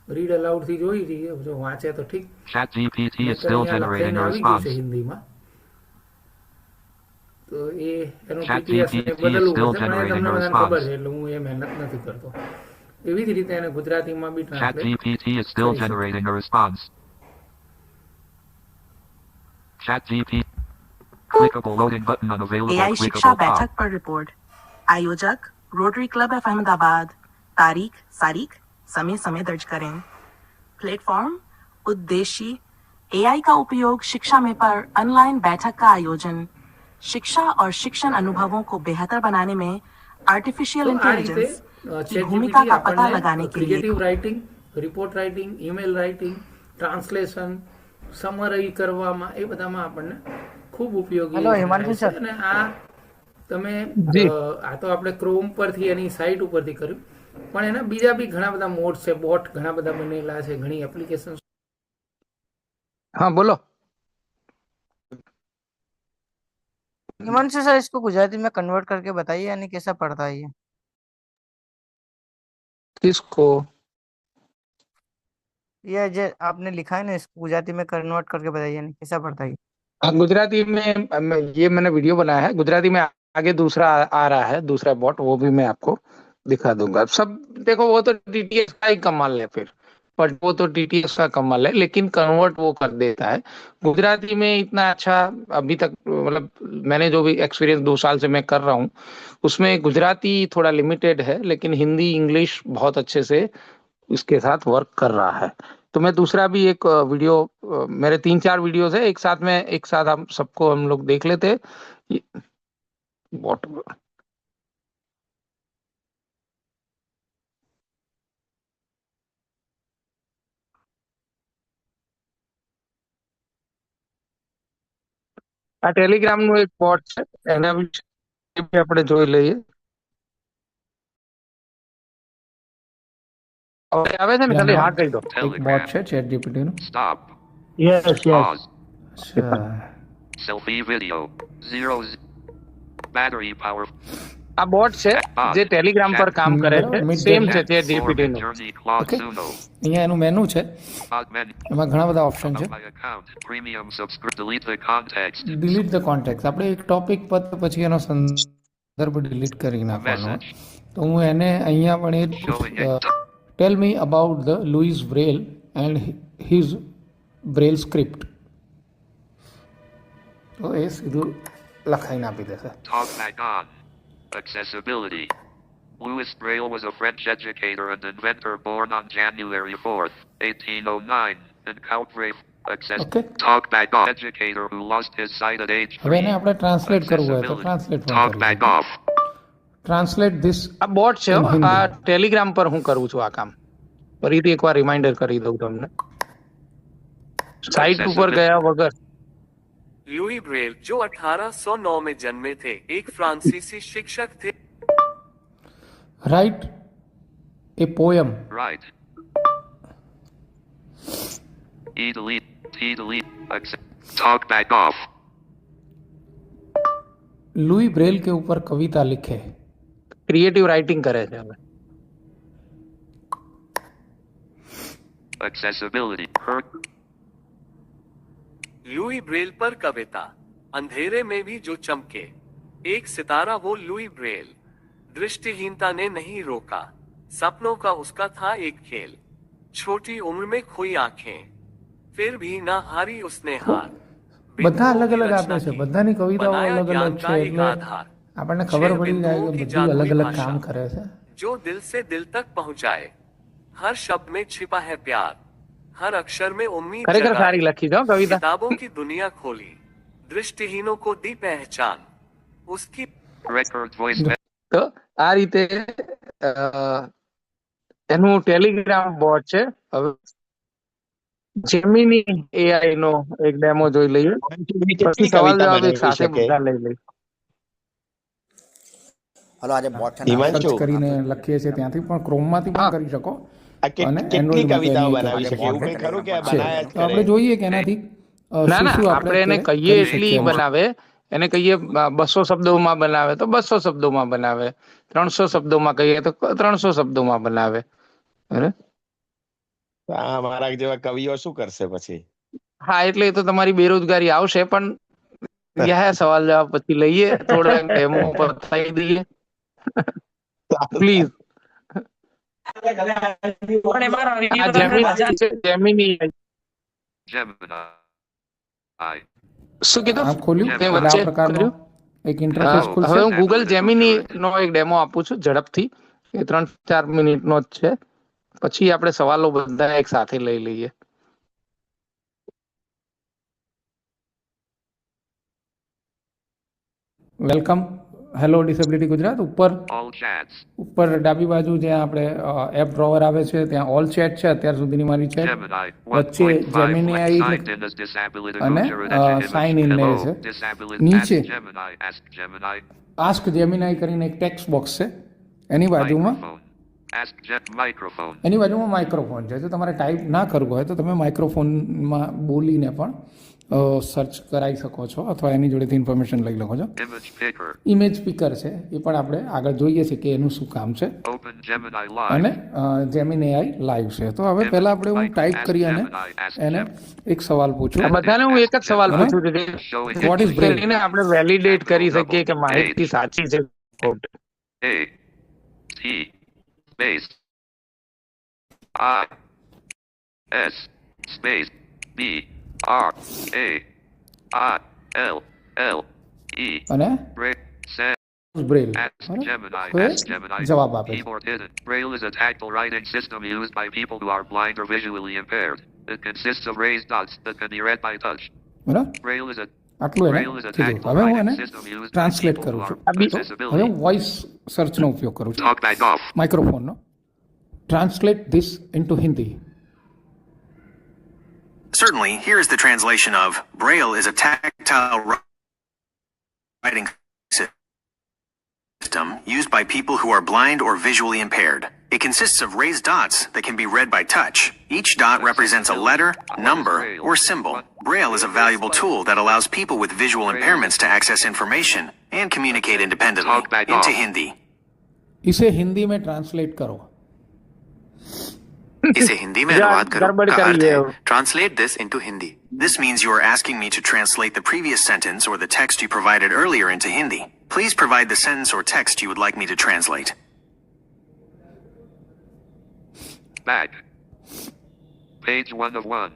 Read allowed થી જોઈ જઈએ, જો વાંચે તો ઠીક. ChatGPT is નહીંતર still અહીંયા generating લખાઈને a આવી ગયું છે response. હિન્દીમાં તો એ એનો ChatGPT PTS ને બદલવું is still પડશે, પણ એ generating તમને a બધાને ખબર response. છે એટલે હું એ મહેનત નથી કરતો. એવી જ રીતે એને ગુજરાતીમાં બી ટ્રાન્સલેટ ChatGPT is still કરી શકે. generating a response. ChatGPT. Clickable loading button unavailable. AI शिक्षा Clickable बैठक cop. पर रिपोर्ट. आयोजक रोटरी क्लब ऑफ अहमदाबाद. तारीख समय दर्ज करें. प्लेटफॉर्म उद्देश्य एआई का उपयोग शिक्षा में पर ऑनलाइन बैठक का आयोजन शिक्षा और शिक्षण अनुभवों को बेहतर बनाने में आर्टिफिशियल તો આ રીતે इंटेलिजेंस की ChatGPT भूमिका का पता આપણને लगाने के लिए creative writing, report writing, email writing, translation, summary કરવામાં એ બધામાં આપણને ખૂબ ઉપયોગી હેલો, હિમાંશુ થાય છે. સર. અને આ તમે જી. આ તો આપણે ક્રોમ પરથી એની સાઇટ ઉપરથી કર્યું, પણ એના બીજા બી ઘણા બધા મોડ છે, બોટ ઘણા બધા બનેલા છે, ઘણી એપ્લિકેશન. હા બોલો. हिमांशु सर, इसको गुजराती में कन्वर्ट करके बताइए, यानी कैसा पड़ता है ये? किसको? ये जो आपने लिखा है ना, इसको गुजराती में कन्वर्ट करके बताइए, यानी कैसा पड़ता है ये? हाँ, गुजराती में ये मैंने वीडियो बनाया है गुजराती में। आगे दूसरा आ रहा है, दूसरा बॉट, वो भी मैं आपको दिखा दूंगा। सब देखो, वो तो टीटीएस का ही कमाल है फिर, पर वो तो टीटीएस का कमाल है, लेकिन कन्वर्ट वो कर देता है। गुजराती में इतना अच्छा अभी तक, मतलब मैंने जो भी एक्सपीरियंस 2 साल से मैं कर रहा हूँ, उसमें गुजराती थोड़ा लिमिटेड है, लेकिन हिंदी इंग्लिश बहुत अच्छे से इसके साथ वर्क कर रहा है। तो मैं दूसरा भी एक वीडियो, मेरे 3-4 वीडियोस है एक साथ हम सबको हम लोग देख लेते। બોટ આ ટેલિગ્રામ નું એક બોટ છે, એના વિશે બી આપણે જોઈ લઈએ. હવે આવે છે ને, ખાલી હા કહી દો. એક બોટ છે ચેટ જીપીટી નું. Stop. Yes yes Pause. અચ્છા, Selfie video. 0. Battery power. આ બોટ છે જે ટેલિગ્રામ પર કામ કરે છે, સેમ છે ચેટ જીપીટી નું. Jersey Claude Okay. Zuno. અહીંયા એનું મેનુ છે, Pause menu. એમાં ઘણા બધા ઓપ્શન છે. My account. Premium subscribe. Delete the context. Delete the contact. આપણે એક ટોપિક પર પછી એનો સંદર્ભ ડિલીટ કરી નાખવાનો હોય. તો હું એને અહીંયા પણ એ tell me about the Louis Braille and his Braille script, તો એ સીધું લખાઈને આપી દેશે. Talk back on. Accessibility. Louis Braille was a French educator and inventor born on January 4th, 1809, in Courtrai. Okay. Talk back on. Educator who lost his sight at age 3. હવે એને આપણે translate કરવું હોય તો ટ્રાન્સલેટ પણ Talk કરી back શકીએ. off. Translate this. આ બોટ છે, In Hindi. આ ટેલિગ્રામ પર હું કરું છું આ કામ. ફરીથી એકવાર રિમાઇન્ડર કરી દઉં તમને. સાઇટ ઉપર ગયા વગર. लुई ब्रेल जो 1809 में जन्मे थे, एक फ्रांसीसी शिक्षक थे. Write a poem. Right. E delete. T delete. Talk back off. Louis Braille के ऊपर कविता लिखे. ક્રિએટિવ રાઇટિંગ કરે છે હવે. Accessibility. Her. लुई ब्रेल पर कविता. अंधेरे में भी जो चमके एक सितारा, वो लुई ब्रेल. दृष्टिहीनता ने नहीं रोका, सपनों का उसका था एक खेल. छोटी उम्र में खोई आंखें, फिर भी ना हारी उसने हार. બધા અલગ અલગ આપે છે, બધાની કવિતાઓ અલગ અલગ છે, એટલે આપણને ખબર પડી જાય કે બધું અલગ અલગ કામ કરે છે. जो दिल से दिल तक पहुंचाए, हर शब्द में छिपा है प्यार, हर अक्षर में उम्मीद ખરેખર जगाए. સારી લખી છે હો કવિતા. किताबों की दुनिया खोली, दृष्टिहीनों को दी पहचान. उसकी Record voice. તો આ રીતે એનું ટેલિગ્રામ બોટ છે. હવે જેમિની એઆઈ નો એક ડેમો જોઈ લઈએ, પછી સવાલ જવાબ એક સાથે બધા લઈ લઈએ. હલો, આજે બોટ છે સર્ચ કરીને લખીએ છીએ ત્યાંથી પણ ક્રોમમાંથી પણ કરી શકો. અને કેટલી Android કવિતાઓ માટે બનાવી શકે એવું કઈ ખરું કે છે. બનાયા જ તો આપણે કરે? જોઈએ કે એનાથી ના ના, શું આપણે એને અત્યારે કહીએ કરી એટલી શકીએ એમ. બનાવે, એને કહીએ 200 શબ્દોમાં બનાવે તો 200 શબ્દોમાં બનાવે, 300 શબ્દોમાં કહીએ તો 300 શબ્દોમાં બનાવે. બરાબર? આ મારા જેવા કવિઓ શું કરશે પછી? હા, એટલે એ તો તમારી બેરોજગારી આવશે, પણ યા સવાલ જવાબ પછી લઈએ, થોડા ડેમો પતાવી દઈએ પ્લીઝ. Gemini Gemini. શું કીધું? આપ ખોલ્યું તે એટલે વચ્ચે આ પ્રકારનો કર્યું? એક ઇન્ટરફેસ હવે ખુલશે. હું ગૂગલ જેમિની નો એક ડેમો આપું છું ઝડપથી, એ 3-4 મિનિટનો જ છે, પછી આપણે સવાલો બધા એક સાથે લઈ લઈએ. Welcome. Hello disability Gujarat. All chats. ઉપર ડાબી બાજુ જ્યાં આપણે એપ ડ્રોવર આવે છે ત્યાં ઓલ ચેટ છે, અત્યાર સુધીની મારી ચેટ. Gemini. વચ્ચે 1.5 Gemini like I signed in as disability અને user edited sign image. In ને Hello, છે. disability. નીચે Ask Gemini. Ask Gemini. Ask Gemini કરીને એક ટેક્સ્ટ બોક્સ છે, એની બાજુમાં Microphone. એની બાજુમાં માઇક્રોફોન છે. જો તમારે ટાઈપ ના કરવું હોય તો તમે માઇક્રોફોનમાં બોલીને પણ સર્ચ કરાવી શકો છો, અથવા એની જોડેથી ઇન્ફોર્મેશન લઈ શકો છો. Image picker. ઇમેજ સ્પીકર છે, એ પણ આપણે આગળ જોઈએ છીએ કે એનું શું કામ છે. Open Gemini અને Live. જેમિની એઆઈ લાઈવ છે. તો હવે પહેલા આપણે હું ટાઈપ કરી અને એને એક સવાલ પૂછું. બધાને હું એક જ સવાલ પૂછું છું કે What is braille? કરીને આપણે વેલિડેટ કરી શકીએ કે માહિતી સાચી છે. A. T. Space. I. S. Space. B. R. A. I. L. L. E. અને બ્રેલ. Ask Gemini. તો એ Ask Gemini. જવાબ આપે છે. Keyboard hidden. Braille is a tactile writing system used by people who are blind or visually impaired. It consists of raised dots that can be read by touch. બરાબર. Braille is a આટલું એને Braille is a કીધું. tactile હવે હું writing એને system used by translate people કરું who છું. are તો હવે accessibility. હું વોઇસ સર્ચનો ઉપયોગ કરું છું, Talkback off. માઇક્રોફોનનો. Translate this into Hindi. Certainly, here is the translation of Braille is a tactile writing system used by people who are blind or visually impaired. It consists of raised dots that can be read by touch. Each dot represents a letter, number, or symbol. Braille is a valuable tool that allows people with visual impairments to access information and communicate independently into Hindi. इसे हिंदी में translate करो. इसे हिंदी में अनुवाद करो गड़बड़ का कर अर्थ लिए है हो। translate this into Hindi. This means you are asking me to translate the previous sentence or the text you provided earlier into Hindi. Please provide the sentence or text you would like me to translate. Back. Page 1 of 1.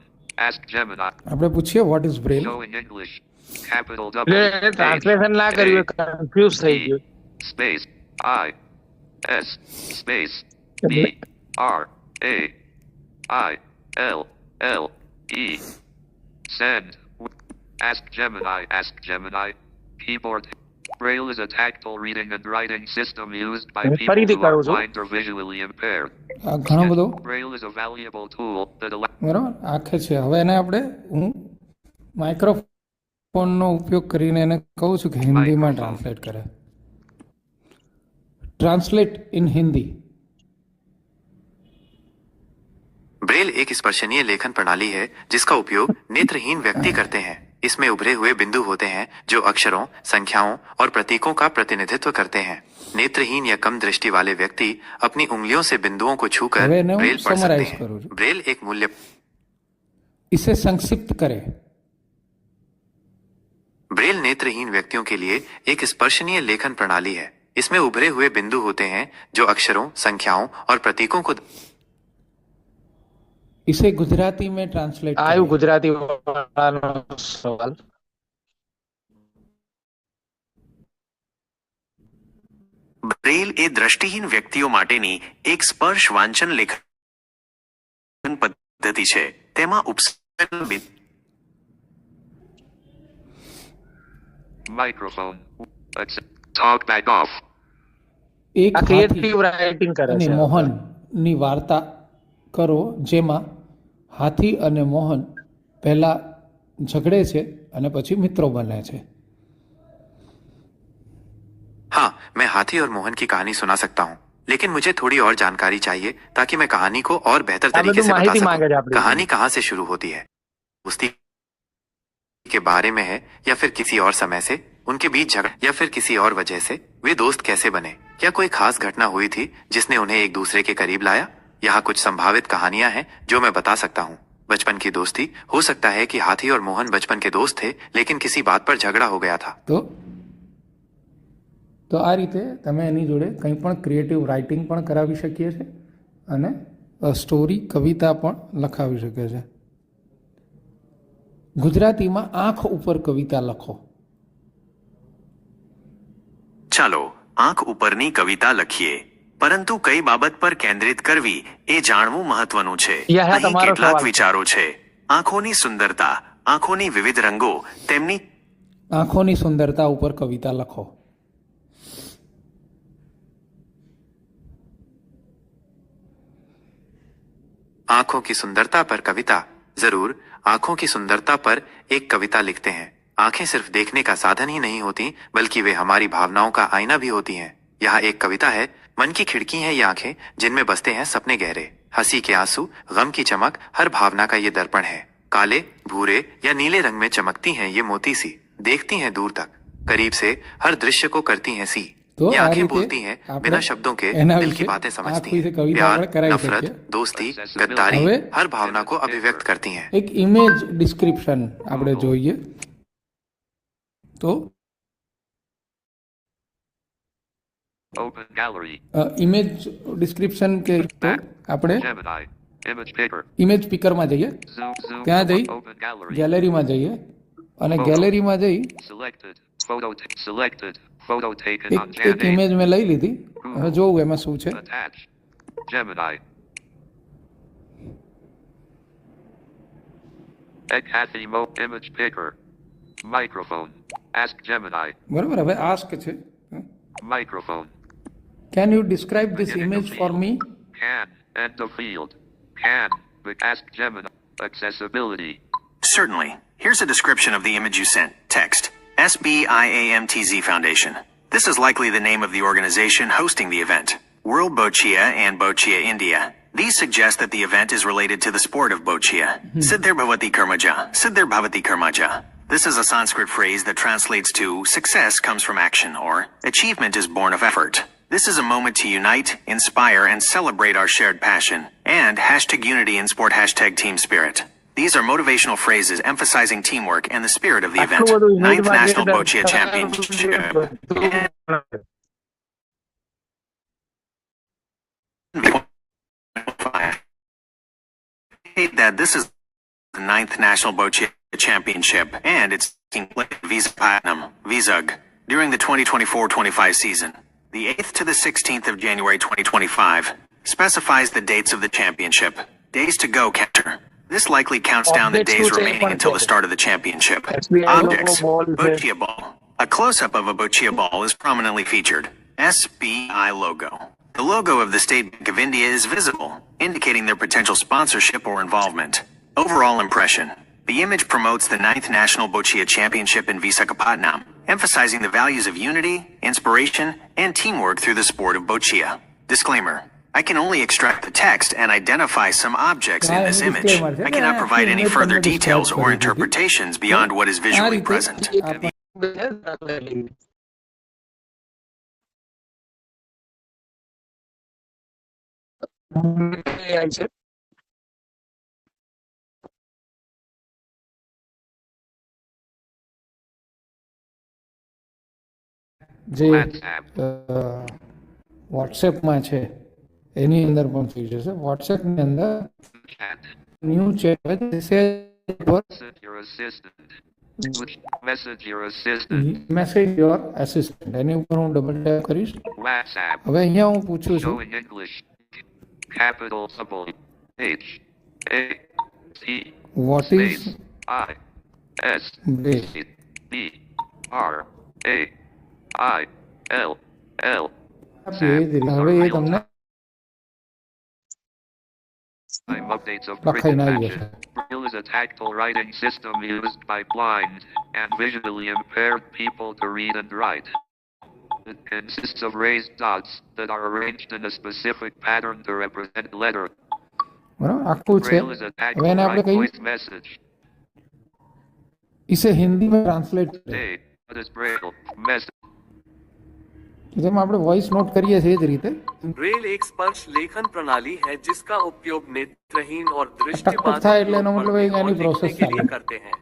Ask Gemini. આપણે પૂછીએ what is Braille. Showing English. Capital એટલે W. Translation ના કર્યું, confuse થઈ ગયું. Space. I. S. Space. B. R. A. I. L. L. E. Send. Ask Gemini. Ask Gemini. Keyboard. Braille is a tactile reading and writing system used by people ફરીથી who are કરું છું. blind or visually impaired. આ ઘણો બધો Braille is a valuable tool that allows બરાબર આખે છે. હવે એને આપણે હું માઇક્રોફોનનો ઉપયોગ કરીને એને કહું છું કે હિન્દીમાં ટ્રાન્સલેટ કરે. Translate in Hindi. ब्रेल एक स्पर्शनीय लेखन प्रणाली है जिसका उपयोग नेत्रहीन व्यक्ति करते हैं. इसमें उभरे हुए बिंदु होते हैं जो अक्षरों, संख्याओं और प्रतीकों का प्रतिनिधित्व करते हैं. नेत्रहीन या कम दृष्टि वाले व्यक्ति अपनी उंगलियों से बिंदुओं को छूकर હવે એને હું ब्रेल पढ़ सकते समराइज हैं. करूँ છું. ब्रेल एक मूल्य इसे संक्षिप्त करे. ब्रेल नेत्रहीन व्यक्तियों के लिए एक स्पर्शनीय लेखन प्रणाली है. इसमें उभरे हुए बिंदु होते हैं जो अक्षरों, संख्याओं और प्रतीकों को इसे गुजराती में ट्रांसलेट આયુ ગુજરાતી વાળાનો સવાલ. ब्रेल એ દ્રષ્ટિહીન વ્યક્તિઓ માટેની એક સ્પર્શ વાંચન લેખન પદ્ધતિ છે. તેમાં ઉપસર્ગ microphone. Talkback off. એક આ હાથી ક્રિએટિવ રાઇટિંગ કરે અને છે. મોહનની વાર્તા કરો જેમાં હાથી અને મોહન પહેલા ઝઘડે છે અને પછી મિત્રો બને છે. हाँ, मैं हाथी और मोहन की कहानी सुना सकता हूँ, लेकिन मुझे थोड़ी और जानकारी चाहिए ताकि मैं कहानी को और बेहतर આ तरीके બધું से बता માહિતી માંગે છે सकूं. આપણી. कहानी कहाँ से शुरू होती है? दोस्ती के बारे में है या फिर किसी और समय से? उनके बीच झगड़ा या फिर किसी और वजह से? वे दोस्त कैसे बने? क्या कोई खास घटना हुई थी जिसने उन्हें एक दूसरे के करीब लाया? यहाँ कुछ संभावित कहानियां हैं जो मैं बता सकता हूँ. बचपन की दोस्ती. हो सकता है कि हाथी और मोहन बचपन के दोस्त थे, लेकिन किसी बात पर झगड़ा हो गया था. તો આ રીતે તમે એની જોડે કંઈ પણ ક્રિએટિવ રાઇટિંગ પણ કરાવી શકીએ છીએ અને સ્ટોરી, કવિતા પણ લખાવી શકે છે. ગુજરાતીમાં આંખ ઉપર કવિતા લખો. ચાલો આંખ ઉપરની કવિતા લખીએ, પરંતુ કઈ બાબત પર કેન્દ્રિત કરવી એ જાણવું મહત્વનું છે. યા, અહીં તમારો કેટલાક સવાલ છે. વિચારો છે. આંખોની સુંદરતા. આંખોની વિવિધ રંગો તેમની આંખોની સુંદરતા ઉપર કવિતા લખો. आंखों की सुंदरता पर कविता. जरूर, आंखों की सुंदरता पर एक कविता लिखते हैं. आंखें सिर्फ देखने का साधन ही नहीं होती, बल्कि वे हमारी भावनाओं का आईना भी होती हैं. यहाँ एक कविता है. मन की खिड़की हैं ये आंखें जिनमें बसते हैं सपने गहरे. हंसी के आंसू, गम की चमक, हर भावना का ये दर्पण है. काले, भूरे या नीले रंग में चमकती हैं ये मोती सी. देखती हैं दूर तक, करीब से हर दृश्य को करती हैं सी. तो ये आ आंखें રીતે बोलती हैं बिना આપણે शब्दों के, એના दिल की વિશે बातें આંખ समझती વિશે हैं. કવિતા प्यार, આપણે કરાવી नफरत, શકીએ. दोस्ती, गद्दारी હવે हर भावना को अभिव्यक्त करती हैं. એક ઇમેજ ડિસ્ક્રિપ્શન આપણે જોઈએ તો Open gallery. ઇમેજ ડિસ્ક્રિપ્શન કે તો આપણે Gemini. Image picker. ઇમેજ પિકરમાં જઈએ, Zoom. Zoom. ત્યાં જઈ Open gallery. ગેલેરીમાં જઈએ અને ગેલેરીમાં જઈ Selected. Photo. Selected. Photo taken on એક Jan 8. ઇમેજ મેં લઈ લીધી. હવે જોવું એમાં શું છે. Attach. Gemini. Ekhathi Mo image picker. Microphone. Ask Gemini. બરાબર, હવે આસ્ક છે. Microphone. Can you describe this Beginning of image for field. me? Can. End of field. Can. But ask Gemini. Accessibility. Certainly. Here's a description of the image you sent. Text. SBIAMTZ Foundation. This is likely the name of the organization hosting the event. World Boccia and Boccia India. These suggest that the event is related to the sport of boccia. Siddhir Bhavati Karmaja. Siddhir Bhavati Karmaja. This is a Sanskrit phrase that translates to success comes from action or achievement is born of effort. This is a moment to unite, inspire, and celebrate our shared passion. And #unity in sport #team spirit. These are motivational phrases emphasizing teamwork and the spirit of the event. 9th National Boccia Championship. That this is the 9th National Boccia Championship and it's taking place at Visakhapatnam, Vizag, during the 2024-25 season. The 8th to the 16th of January 2025 specifies the dates of the championship. Days to go counter. This likely counts down the days remaining until the start of the championship. Optics. Boccia ball. A close-up of a boccia ball is prominently featured. SBI logo. The logo of the State Bank of India is visible, indicating their potential sponsorship or involvement. Overall impression. The image promotes the 9th National Boccia Championship in Visakhapatnam, emphasizing the values of unity, inspiration, and teamwork through the sport of boccia. Disclaimer. I can only extract the text and identify some objects in this image. I cannot provide any further details or interpretations beyond what is visually present. જે વોટ્સએપમાં છે એની અંદર પણ થઈ જશે. વોટ્સએપની અંદર new chat message your assistant એની ઉપર હું ડબલ ટેપ કરીશ. હવે અહીંયા હું પૂછું છું વોટ ઇઝ હવે એ તમને Updates of printed pages. Braille is a tactile writing system used by blind and visually impaired people to read and write. It consists of raised dots that are arranged in a specific pattern to represent letter. બરાબર, આખું છે. Braille is a હવે tactile એને આપણે write કહીએ voice message. इसे हिंदी में translate Hey, what is Braille? Message. જેમાં આપણે વોઇસ નોટ કરીએ છીએ એ જ રીતે ब्रेल एक स्पर्श लेखन प्रणाली है जिसका उपयोग नेत्रहीन और टक दृष्टिबाधित થાય એટલે એનો लोग મતલબ पढ़ने और એની लिखने પ્રોસેસ के लिए ચાલે. करते हैं.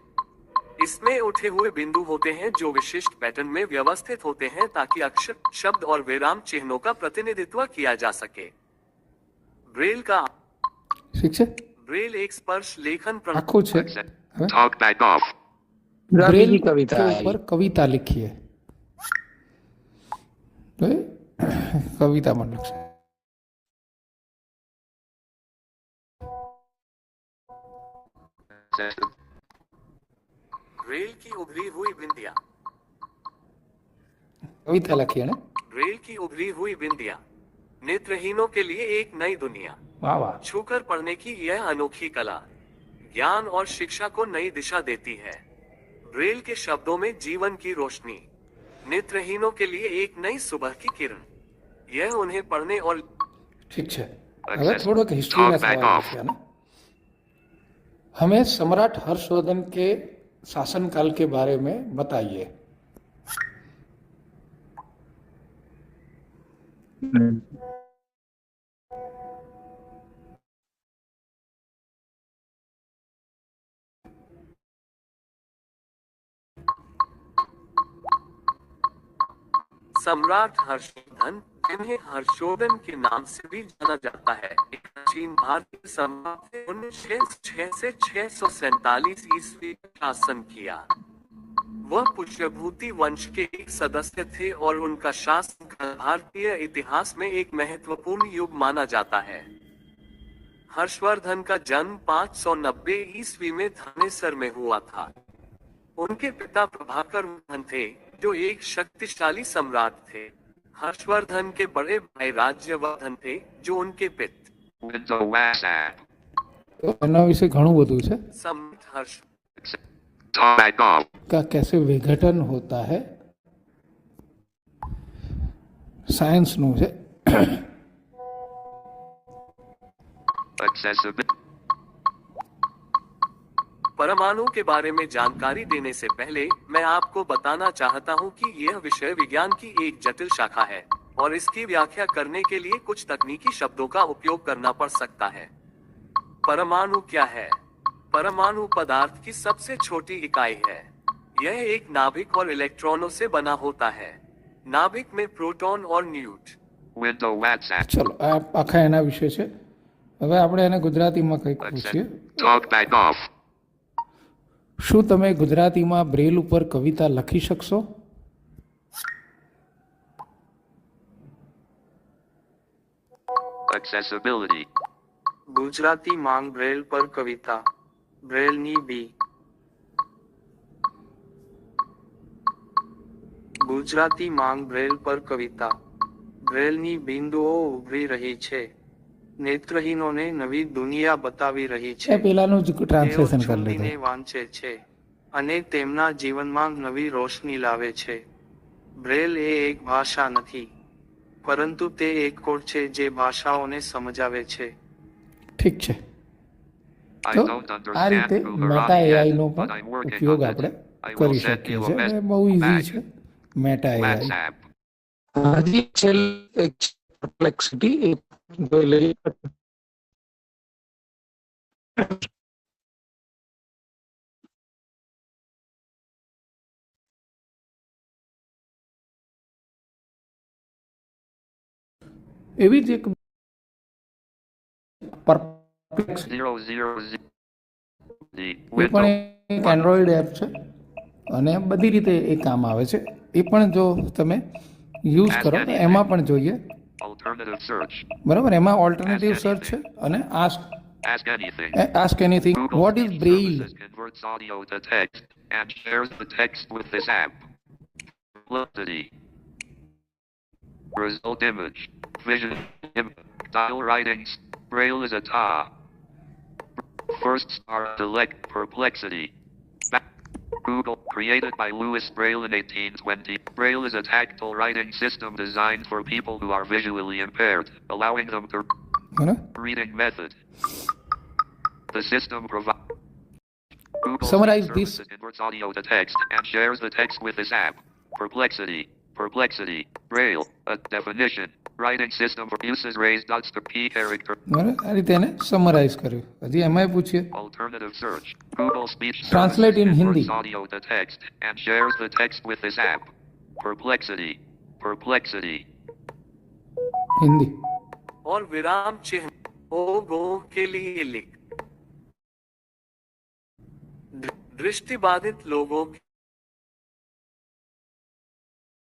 इसमें उठे हुए बिंदु होते हैं जो विशिष्ट पैटर्न में व्यवस्थित होते हैं ताकि अक्षर, शब्द और विराम चिन्हों का प्रतिनिधित्व किया जा सके. ब्रेल का ઠીક છે. ब्रेल एक स्पर्श लेखन આખું છે. હવે Talk back off. ब्रेल બીજી કવિતા के આવી. ऊपर कविता लिखिए. तो ये कविता मतलब से ब्रेल की उभरी हुई बिंदिया. कविता लिखिए ना. ब्रेल की उभरी हुई बिंदिया नेत्रहीनों के लिए एक नई दुनिया. वाह वाह. छूकर पढ़ने की यह अनोखी कला ज्ञान और शिक्षा को नई दिशा देती है. ब्रेल के शब्दों में जीवन की रोशनी, नेत्रहीनों के लिए एक नई सुबह की किरण. यह उन्हें पढ़ने और ठीक है. હવે થોડોક હિસ્ટ્રીના સવાલ છે ને. हमें सम्राट हर्षवर्धन के शासनकाल के बारे में बताइए. सम्राट हर्षवर्धन, जिन्हें हर्षवर्धन के नाम से भी जाना जाता है, एक प्राचीन भारतीय सम्राट थे. 1906 से 647 ईस्वी तक शासन किया. वह पुष्यभूति वंश के एक सदस्य थे और उनका शासनकाल भारतीय इतिहास में एक महत्वपूर्ण युग माना जाता है. हर्षवर्धन का जन्म 590 ईस्वी में थानेसर में हुआ था. उनके पिता प्रभाकर वर्धन थे, जो एक शक्तिशाली सम्राट थे। हर्षवर्धन के बड़े भाई राज्यवर्धन थे, जो उनके पिता। Window WhatsApp. तो એના વિશે ઘણું બધું છે सम्राट हर्ष Tag off. का कैसे विघटन होता है, साइंस નું છે। Accessibility. परमाणु के बारे में जानकारी देने से पहले मैं आपको बताना चाहता हूं कि यह विषय विज्ञान की एक जटिल शाखा है और इसकी व्याख्या करने के लिए कुछ तकनीकी शब्दों का उपयोग करना पड़ सकता है। परमाणु क्या है? परमाणु पदार्थ की सबसे छोटी इकाई है। यह एक नाभिक और इलेक्ट्रॉनों से बना होता है। नाभिक में प्रोटॉन और न्यूट्रॉन। Window WhatsApp. ચલો આ આખા એના વિશે છે। હવે આપણે એને ગુજરાતીમાં કંઈક પૂછીએ। Talk back off. શું તમે ગુજરાતીમાં બ્રેલ ઉપર કવિતા લખી શકશો? Accessibility. ગુજરાતી માંગ બ્રેલ પર કવિતા બ્રેલની બી ગુજરાતી માંગ બ્રેલ પર કવિતા બ્રેલની બિંદુઓ ઉભરી રહી છે, નેત્રહીનોને નવી દુનિયા બતાવી રહી એ છે। પેલાનું જ તેઓ ટ્રાન્સલેશન કરી છોડીને લીધું। વાંચે છે અને તેમના જીવનમાં નવી રોશની લાવે છે। બ્રેલ એ એક ભાષા નથી, પરંતુ તે એક કોડ છે જે ભાષાઓને સમજાવે છે। ઠીક છે। I તો don't આ રીતે understand Meta Gujarati AI yet, no but પણ I'm working ઉપયોગ on it. આપણે I will કરી send શકીએ you a છીએ। message અને બહુ ઈઝી back. છે મેટા એઆઈ। WhatsApp. હજી છેલ્લે perplexity એ જોઈ લઈએ। એવી જ એક perplexity 000. The A window. પણ એક એન્ડ્રોઈડ એપ છે અને બધી રીતે એ કામ આવે છે। એ પણ જો તમે યુઝ કરો તો એમાં પણ જોઈએ, Alternative search. બરાબર। એમાં ઓલ્ટરનેટિવ સર્ચ છે અને Ask anything. ask anything. Google What is Speech braille? Services converts audio to text and shares the text with this app. Publicity. Result image. Vision. Dial writings. Braille is a TA. First star select perplexity. Google, created by Louis Braille in 1820. Braille is a tactile writing system designed for people who are visually impaired, allowing them to reading method. The system provides Google Summarize Speech this. Services converts audio to text and shares the text with this app. Perplexity. Perplexity. Braille. A definition. Writing system for uses raised dots to P character. બરાબર, આ રીતે એને summarise કર્યું। હજી એમાંય પૂછીએ। Alternative search. Google Speech Translate in Services Hindi. converts audio to text and shares the text with this app. Perplexity. Perplexity. Hindi और विराम चिन्ह ओ के लिए लिख। दृष्टिबाधित लोगों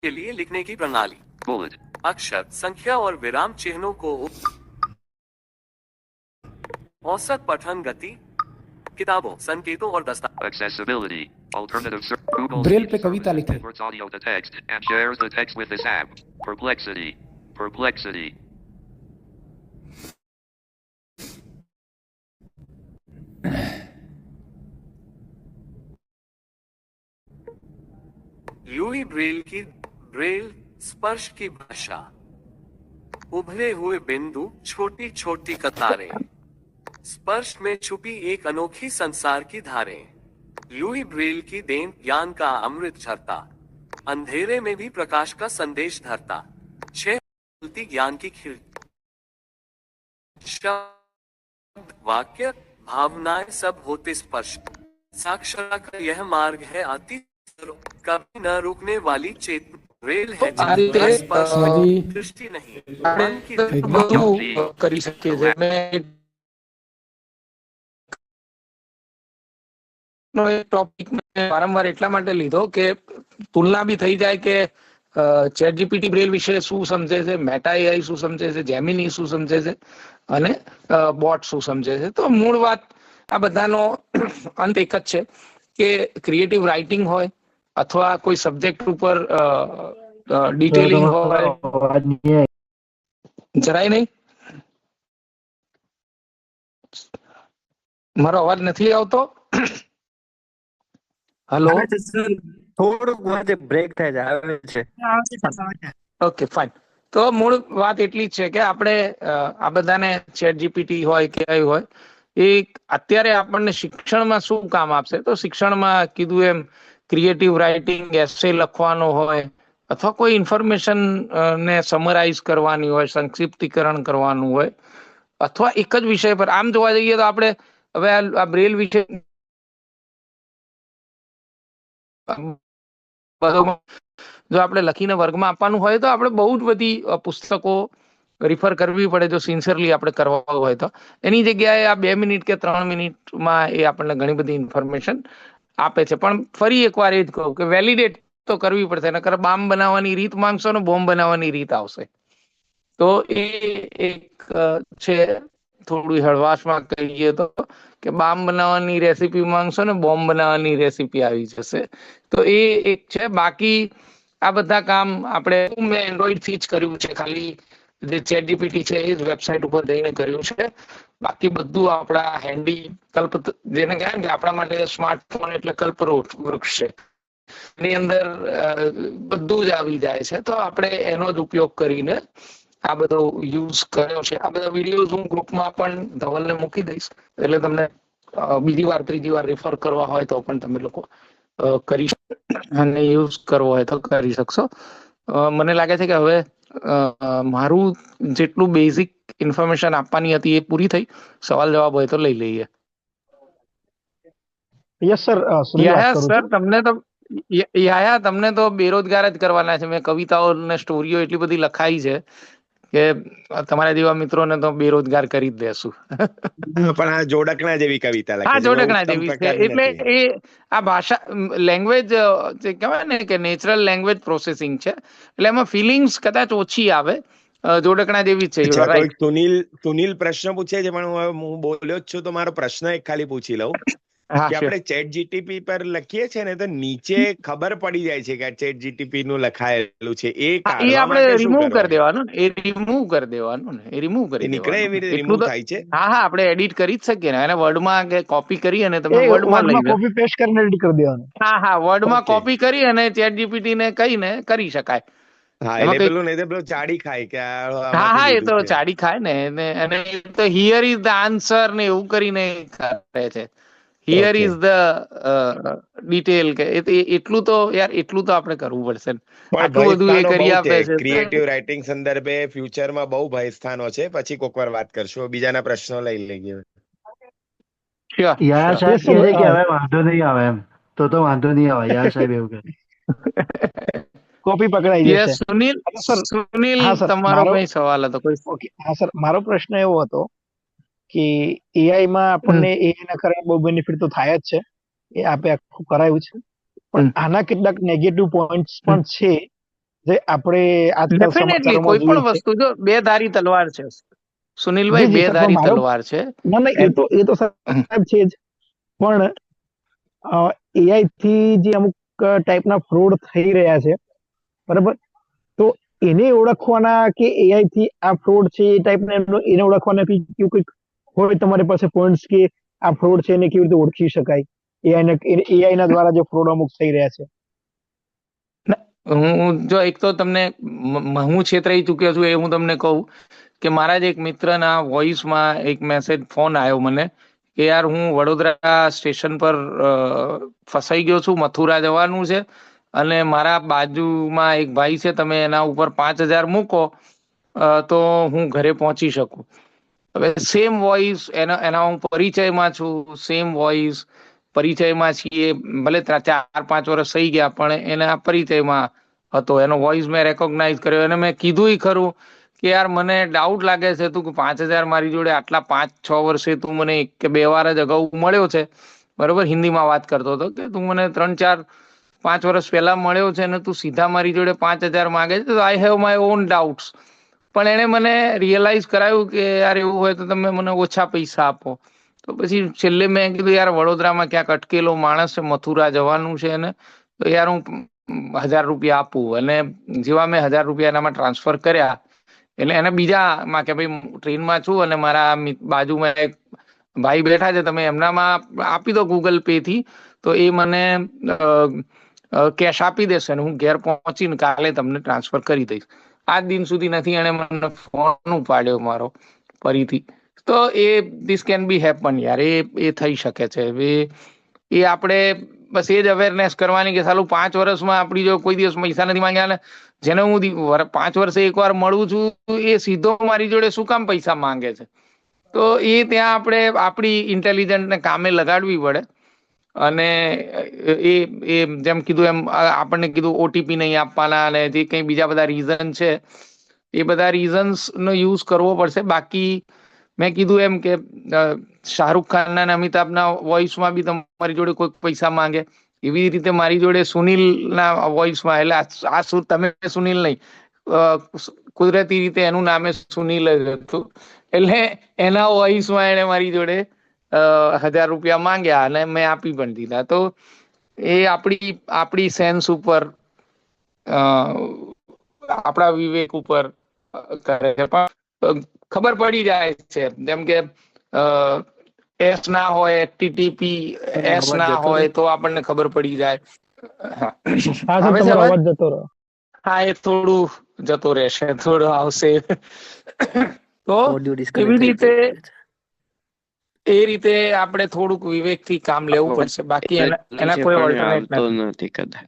के लिए लिखने की प्रणाली। Bullet. अक्षर, संख्या और विराम चिन्हों को औसत पठन गति, किताबों, संकेतों और दस्तावेज। Accessibility. Alternative search. Google Braille Speech पे कविता Services लिखे। converts audio to text and shares the text with this app. Perplexity. Perplexity. Louis Braille स्पर्श की भाषा। उभरे हुए बिंदु, छोटी छोटी कतारें, स्पर्श में छुपी एक अनोखी संसार की धारें। लुई ब्रेल की देन ज्ञान का अमृत झरता, अंधेरे में भी प्रकाश का संदेश धरता। 6 खुलती ज्ञान की खिड़की। शब्द, वाक्य, भावनाएं सब होते स्पर्श। साक्षरता का यह मार्ग है अति कभी न रुकने वाली चेतना। रेल है આ રીતે स्पर्श, હજી दृष्टि नहीं, આપણે मन की બધું કરી શકીએ છીએ। અને નો એ ટોપિક મેં વારંવાર એટલા માટે લીધો કે તુલના બી થઈ જાય કે ચેટ જીપીટી બ્રેલ વિશે શું સમજે છે, મેટા એઆઈ શું સમજે છે, જેમિની શું સમજે છે અને બોટ શું સમજે છે। તો મૂળ વાત આ બધાનો અંત એક જ છે કે ક્રિએટિવ રાઇટિંગ હોય અથવા કોઈ સબ્જેક્ટ ઉપર ડિટેલિંગ હોય? જરાય નહીં. મારો અવાજ નથી આવતો? હેલો, થોડુંક બ્રેક થાય છે. Okay fine. તો મૂળ વાત એટલી જ છે કે આપણે આ બધાને ચેટ જીપીટી હોય કે AI હોય એ અત્યારે આપણને શિક્ષણમાં શું કામ આપશે? તો શિક્ષણમાં કીધું એમ ક્રિએટિવ રાઇટિંગ, એસે લખવાનો હોય અથવા કોઈ ઇન્ફોર્મેશન ને સમરાઇઝ કરવાની હોય, સંક્ષિપ્તીકરણ કરવાનું હોય અથવા એક જ વિષય પર. આમ જોવા જઈએ તો આપણે હવે આ બ્રેલ વિશે જો આપણે લખીને વર્ગમાં આપવાનું હોય તો આપણે બહુ જ બધી પુસ્તકો રિફર કરવી પડે જો સિન્સિયરલી આપણે કરવા હોય તો. એની જગ્યાએ આ 2 મિનિટ કે 3 મિનિટમાં એ આપણને ઘણી બધી ઇન્ફોર્મેશન આપે છે. પણ ફરી એકવાર એ જ કહું કે વેલિડેટ તો કરવી પડશે, નકર બામ બનાવવાની રીત માંગશો ને બોમ્બ બનાવવાની રીત આવશે. તો એ એક છે, થોડું હળવાશમાં કહીએ તો, કે બામ બનાવવાની રેસીપી માંગશો ને બોમ્બ બનાવવાની રેસીપી આવી જશે. તો એ એક છે. બાકી આ બધા કામ મેં એન્ડ્રોઈડ થી જ કર્યું છે, ખાલી જે ચેટ જીપીટી છે એ જ વેબસાઇટ ઉપર જઈને કર્યું છે. બાકી બધું આપણા હેન્ડી જેને કહેવાય ને કે આપણા માટે સ્માર્ટફોન એટલે કલ્પવૃક્ષ છે. એની અંદર બધું જ આવી જાય છે. તો આપણે એનો જ ઉપયોગ કરીને આ બધો યુઝ કર્યો છે. આ બધા વિડીયોઝ હું ગ્રુપમાં પણ ધવલને મૂકી દઈશ, એટલે તમને બીજી વાર ત્રીજી વાર રેફર કરવા હોય તો પણ તમે લોકો કરી અને યુઝ કરવો હોય તો કરી શકશો. મને લાગે છે કે હવે મારું જેટલું બેઝિક ઇન્ફોર્મેશન આપવાની હતી એ પૂરી થઈ. સવાલ જવાબ હોય તો લઈ લઈએ. Yes sir. તમને તો બેરોજગાર જ કરવાના છે. મેં કવિતાઓ ને સ્ટોરીઓ એટલી બધી લખાઈ છે કે તમારા જેવા મિત્રોને તો બેરોજગાર કરી જ દેશું. પણ આ જોડકણા જેવી કવિતા લખી છે. હા, જોડકણા જેવી છે. એટલે એ આ ભાષા લેંગ્વેજ જે કહેવાય ને કે નેચરલ લેંગ્વેજ પ્રોસેસિંગ છે, એટલે એમાં ફિલિંગ્સ કદાચ ઓછી આવે. જોડકણા જેવી છે. સુનિલ પ્રશ્ન પૂછે છે, પણ હું બોલ્યો જ છું તો મારો પ્રશ્ન એક ખાલી પૂછી લઉં કે આપણે ચેટ જીટીપી પર લખીએ છીએ ને તો નીચે ખબર પડી જાય છે કે આ ચેટ જીટીપી નું લખાયેલું છે. એ આપણે રિમૂવ કરી દેવાનું ને, એ રિમૂવ કરી દેવાનું ને, એ રિમૂવ કરી નીકળે એવી રીતે રિમૂવ થાય છે. હા, આપણે એડિટ કરી જ શકીએ ને. એને વર્ડમાં કે કોપી કરી અને તમે વર્ડમાં લઈ જાઓ. કોપી પેસ્ટ કરીને એડિટ કરી દેવાનું. હા, વર્ડમાં કોપી કરી અને ચેટ જીપીટી ને કહીને કરી શકાય. હા, એટલે પેલું ચાડી ખાય કે હા, એ તો ચાડી ખાય ને. અને તો હિયર ઇઝ ધ આન્સર ને એવું કરીને કરે છે. હિયર ઇઝ ધ ડિટેલ કે એટલું તો આપણે કરવું પડશે. આટલું બધું એ કરી આપે છે. ક્રિએટિવ રાઇટિંગ સંદર્ભે ફ્યુચરમાં બહુ ભયસ્થાનો છે. પછી કોક વાર વાત કરશું. બીજાના પ્રશ્નો લઈ લઈએ. વાંધો નહીં આવે એમ તો વાંધો નહીં આવે. યાર સાહેબ એવું કે કોપી પકડાઈ જશે. સુનિલ, તમારો કઈ સવાલ હતો? હા સર, મારો પ્રશ્ન એવો હતો કે એઆઈ માં આપણને એઆઈ ના કારણે બહુ બેનિફિટ તો થાય જ છે, એ આપે આખું કરાયું છે, પણ આના કેટલાક નેગેટિવ પોઈન્ટ્સ પણ છે જે આપણે આજકાલ ડેફિનેટલી કોઈ પણ વસ્તુ જો બે ધારી તલવાર છે સુનિલભાઈ, બે ધારી તલવાર છે. ના એ તો સાહેબ છે જ, પણ એઆઈ થી જે અમુક ટાઈપના ફ્રોડ થઈ રહ્યા છે, બરાબર, તો એને ઓળખવાના કે એઆઈ થી આ ફ્રોડ છે એ ટાઈપના એને ઓળખવાના કેવું કંઈક હોય તમારી પાસે પોઈન્ટ્સ કે આ ફ્રોડ છે એને કેવી રીતે ઓળખી શકાય? એઆઈ ના દ્વારા જે ફ્રોડ અમુક થઈ રહ્યા છે. હું જો એક તો તમને હું છેતરાઈ ચુક્યો છું એ હું તમને કહું કે મારા જ એક મિત્રના વોઇસમાં એક મેસેજ ફોન આવ્યો મને કે યાર હું વડોદરા સ્ટેશન પર ફસાઈ ગયો છું, મથુરા જવાનું છે અને મારા બાજુમાં એક ભાઈ છે, તમે એના ઉપર 5,000 મૂકો તો હું ઘરે પહોંચી શકું. હવે સેમ વોઇસ એના હું પરિચયમાં છું, સેમ વોઇસ પરિચયમાં છીએ, ભલે 4-5 વર્ષ થઈ ગયા પણ એના પરિચયમાં હતો. એનો વોઇસ મેં રેકોગ્નાઇઝ કર્યો અને મેં કીધું ખરું કે યાર મને ડાઉટ લાગે છે તું 5,000 મારી જોડે આટલા 5-6 વર્ષે તું મને 1 કે 2 વાર જ અગાઉ મળ્યો છે, બરોબર, હિન્દીમાં વાત કરતો હતો કે તું મને 3-4-5 વર્ષ પહેલા મળ્યો છે અને તું સીધા મારી જોડે 5,000 માંગે છે, તો I have my own doubts. પણ એણે મને રિયલાઇઝ કરાયું કે યાર એવું હોય તો તમે મને ઓછા પૈસા આપો. તો તો પછી છેલ્લે મેં કીધું યાર વડોદરામાં ક્યાંક અટકેલો માણસ છે, મથુરા જવાનું છે ને, તો યાર હું 1000 રૂપિયા આપું. અને જેવા મેં 1000 રૂપિયા એનામાં ટ્રાન્સફર કર્યા એટલે એને બીજામાં કે ભાઈ ટ્રેનમાં છું અને મારા બાજુમાં એક ભાઈ બેઠા છે, તમે એમનામાં આપી દો ગૂગલ પે થી, તો એ મને કેશ આપી દેશે અને હું ઘેર પહોંચીને કાલે તમને ટ્રાન્સફર કરી દઈશ. આજ દિન સુધી નથી એને મને ફોન ઉપાડ્યો મારો ફરીથી. તો એ ધીસ કેન બી હેપન યાર, એ થઈ શકે છે. એ આપણે બસ એ જ અવેરનેસ કરવાની કે સાલું 5 વર્ષમાં આપણી જો કોઈ દિવસ પૈસા નથી માંગ્યા ને જેને હું 5 વર્ષે એકવાર મળું છું એ સીધો મારી જોડે શું કામ પૈસા માંગે છે. તો એ ત્યાં આપણે આપણી ઇન્ટેલિજન્સને કામે લગાડવી પડે. અને એ જેમ કીધું એમ આપણને કીધું ઓટીપી નહીં આપવાના અને જે કંઈ બીજા બધા રીઝન છે એ બધા રીઝન્સનો યુઝ કરવો પડશે. બાકી મેં કીધું એમ કે શાહરૂખ ખાનના અને અમિતાભના વોઇસમાં બી તમારી જોડે કોઈ પૈસા માંગે, એવી રીતે મારી જોડે સુનિલના વોઇસમાં, એટલે આ શું તમે સુનિલ નહીં, કુદરતી રીતે એનું નામે સુનિલ જ હતું, એટલે એના વોઇસમાં એને મારી જોડે 1000 રૂપિયા માંગ્યા અને મેં આપી પણ દીધા. તો એ આપણી સેન્સ ઉપર, આપણા વિવેક ઉપર કરે છે. પણ ખબર પડી જાય છે, જેમ કે એસ ના હોય, ટીટીપી એસ ના હોય તો આપણને ખબર પડી જાય. આવે છે અવાજ? હા, એ થોડું જતો રહેશે, થોડું આવશે. તો એવી રીતે એ રીતે આપણે થોડુંક વિવેકથી કામ લેવું પડશે. બાકી એના કોઈ ઓલ્ટરનેટ નથી કદાચ.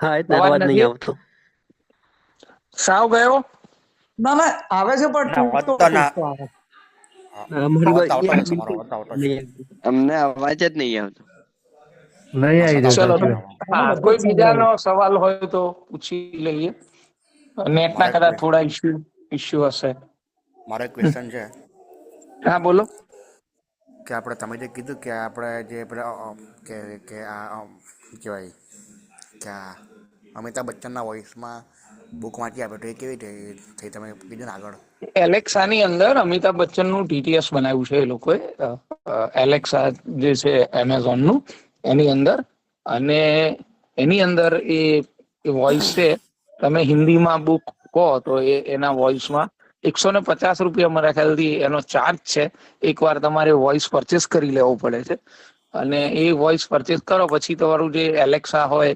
અવાજ નથી આવતો, સાવ ગયો. ના ના આવે છે પણ તૂટતો આવે. અમને અવાજ જ નહીં આવતો. ચલો, હા, કોઈ બીજાનો સવાલ હોય તો પૂછી લઈએ. નેટના કદાચ થોડા ઇશ્યુ હશે. મારો એક ક્વેશ્ચન છે. હા, બોલો. કે આપણે તમે જે કીધું કે આપણે જે કે આ કહેવાય કે અમિતાભ બચ્ચનના વોઇસમાં બુક વાંચી આપે, તો એ કેવી રીતે થઈ? તમે કીધું ને આગળ એલેક્સાની અંદર અમિતાભ બચ્ચનનું ટીટીએસ બનાવ્યું છે એ લોકોએ, એલેક્સા જે છે એમેઝોનનું, એની અંદર. અને એની અંદર એ વોઇસ છે, તમે હિન્દીમાં બુક કહો તો એના વોઇસમાં 150 રૂપિયા મારા ખ્યાલથી એનો ચાર્જ છે. એકવાર તમારે વોઇસ પરચેસ કરી લેવો પડે છે. અને એ વોઇસ પરચેસ કરો પછી તમારું જે એલેક્સા હોય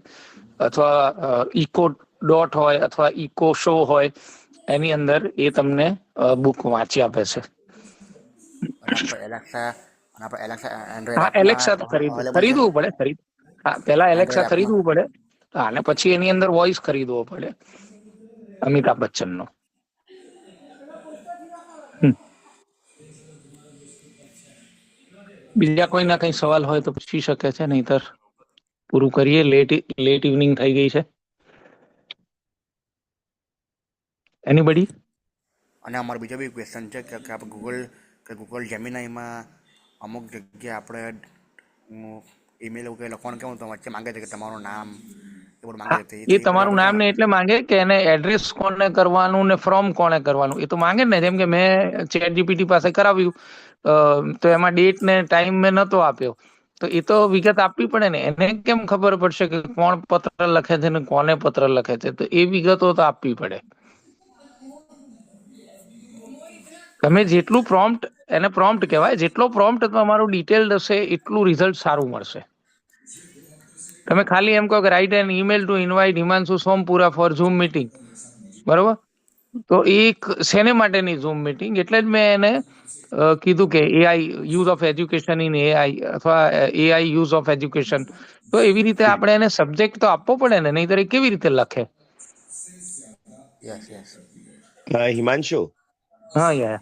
અથવા ઇકો ડોટ હોય અથવા ઇકો શો હોય એની અંદર એ તમને બુક વાંચી આપે છે. હા, એલેક્સા તો ખરીદવું પડે. હા, પેલા એલેક્સા ખરીદવું પડે. હા, અને પછી એની અંદર વોઇસ ખરીદવો પડે અમિતાભ બચ્ચનનો. બીજા કોઈના કઈ સવાલ હોય તો પૂછી શકે છે, નહીતર પૂરું કરીએ. લેટ ઇવનિંગ થઈ ગઈ છે. એનીબડી? અને અમારો બીજો બી ક્વેશ્ચન છે કે આપણે ગૂગલ જેમિનાઈમાં અમુક જગ્યાએ આપણે ઈમેલ એવું કંઈ લખવાનું કેવું તો વચ્ચે માંગે છે કે તમારું નામ એ બધું માંગે છે. એ તમારું નામ ને એટલે માંગે કે એને એડ્રેસ કોને કરવાનું ને ફ્રોમ કોને કરવાનું, એ તો માંગે ને. જેમ કે મેં ચેટ જીપીટી પાસે કરાવ્યું તો એમાં ડેટ ને ટાઈમ મેં નતો આપ્યો, તો એ તો વિગત આપવી પડે ને. એને કેમ ખબર પડશે કે કોણ પત્ર લખે છે ને કોને પત્ર લખે છે? તો એ વિગતો તો આપવી પડે. તમે જેટલું પ્રોમ્પ્ટ, એને પ્રોમ્પ્ટ કહેવાય, જેટલો પ્રોમ્પ્ટ તમારું ડિટેલ્ડ હશે એટલું રિઝલ્ટ સારું મળશે. તમે ખાલી એમ કહો કે write an email to invite Himanshu Sompura for Zoom meeting, બરોબર? તો એ શેને માટેની ઝૂમ મીટિંગ? એટલે જ મેં એને કીધું કે AI use of education in AI અથવા એઆઈ યુઝ ઓફ એજ્યુકેશન. તો એવી રીતે આપણે એને સબ્જેક્ટ તો આપવો પડે ને, નહીંતર એ કેવી રીતે લખે? હિમાંશુ, હા યાર,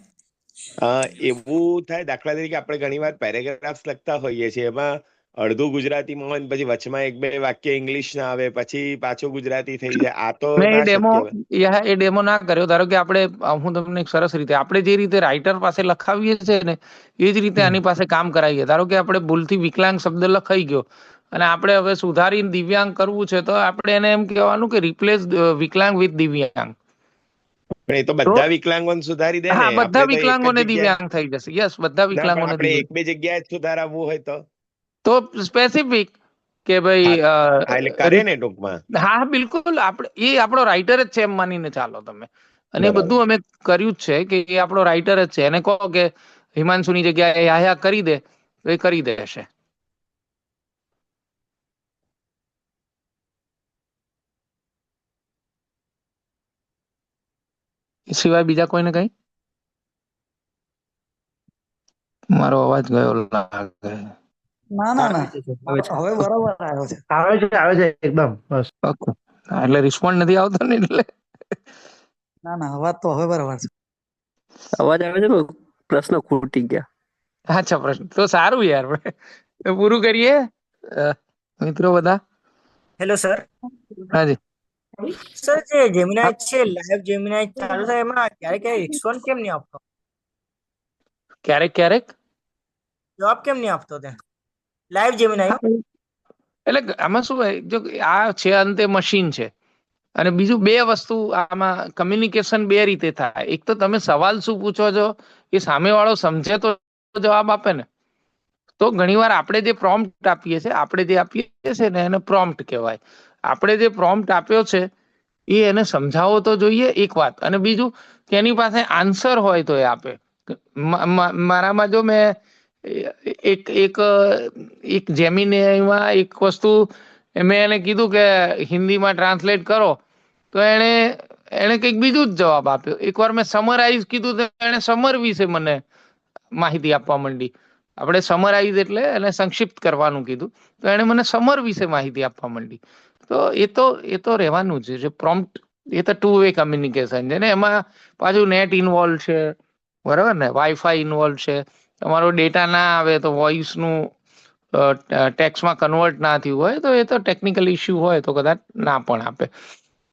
એવું થાય દાખલા તરીકે આપણે ઘણીવાર પેરેગ્રાફ્સ લખતા હોઈએ છીએ, એમાં અડધું ગુજરાતીમાં હોય પછી વચમાં 1-2 વાક્ય ઇંગ્લિશ ના આવે, પછી પાછું ગુજરાતી થઈ જાય. આ તો મેં એ ડેમો ના કર્યો. ધારો કે આપણે, હું તમને એક સરસ રીતે, આપણે જે રીતે રાઇટર પાસે લખાવીએ છીએ ને એ જ રીતે આની પાસે કામ કરાવીએ. ધારો કે આપણે ભૂલથી વિકલાંગ શબ્દ લખાઈ ગયો અને આપણે હવે સુધારીને દિવ્યાંગ કરવું છે, તો આપણે એને એમ કહેવાનું કે રિપ્લેસ વિકલાંગ વિથ દિવ્યાંગ. પણ એ તો બધા વિકલાંગોને સુધારી દે ને. હા, બધા આપણે તો એક જ વિકલાંગોને જગ્યાએ દિવ્યાંગ થઈ જશે. યસ, બધા ના, પણ વિકલાંગોને આપણે દિવ્યાંગ. એક બે જગ્યાએ જ સુધારાવવું હોય તો સ્પેસિફિક કે ભાઈ હા, એટલે કરે ને ટૂંકમાં. હા, બિલકુલ. આપણે એ આપણો રાઇટર જ છે એમ માનીને ચાલો તમે. અને એ બરાબર. બધું અમે કર્યું જ છે કે એ આપણો રાઇટર જ છે. એને કહો કે હિમાંશુની જગ્યાએ આયા કરી દે તો એ કરી દેશે. એ સિવાય બીજા કોઈને કઈ? મારો અવાજ ગયો લાગે. ના હવે બરાબર આવ્યો છે. આવે છે એકદમ બસ. એટલે રિસ્પોન્ડ નથી આવતો ને એટલે. ના અવાજ તો હવે બરાબર છે. અવાજ આવે છે, પ્રશ્ન ખૂટી ગયા. અચ્છા, પ્રશ્ન તો સારું યાર. પૂરું કરીએ મિત્રો બધા. Hello sir. હાજી સર, જે જેમિનાઈ છે, લાઈવ જેમિનાઈ ચાલુ થાય એમાં ક્યારેક રિસ્પોન્ડ કેમ નહીં આપતો? ક્યારેક જવાબ કેમ નહીં આપતો તે લાઈવ જેમિનાઈ? એટલે આમાં શું હોય, જો આ છે અંતે મશીન છે અને બીજું બે વસ્તુ આમાં કમ્યુનિકેશન બે રીતે થાય. એક તો તમે સવાલ શું પૂછો છો એ સામેવાળો સમજે તો જવાબ આપે ને. તો ઘણીવાર આપણે જે પ્રોમ્પ્ટ આપીએ છીએ ને એને પ્રોમ્પ્ટ કહેવાય. આપણે જે પ્રોમ્પ્ટ આપ્યો છે એ એને સમજાવવો તો જોઈએ, એક વાત. અને બીજું કે એની પાસે આન્સર હોય તો એ આપે. મારામાં જો મેં એક જેમિનીમાં એક વસ્તુ મેં એને કીધું કે હિન્દીમાં ટ્રાન્સલેટ કરો તો એને કંઈક બીજું જ જવાબ આપ્યો. એકવાર મેં સમરાઈઝ કીધું તો એને સમર વિશે મને માહિતી આપવા માંડી. આપણે સમરાઈઝ એટલે એને સંક્ષિપ્ત કરવાનું કીધું તો એને મને સમર વિશે માહિતી આપવા માંડી. તો એ તો રહેવાનું જ છે. પ્રોમ્પ્ટ એ તો 2 વે કમ્યુનિકેશન છે ને. એમાં પાછું નેટ ઇન્વોલ્વ છે, બરાબર ને, વાઈફાઈ ઇન્વોલ્વ છે. તમારો ડેટા ના આવે તો વોઇસનું ટેક્સમાં કન્વર્ટ ના થયું હોય તો એ તો ટેકનિકલ ઇસ્યુ હોય તો કદાચ ના પણ આપે.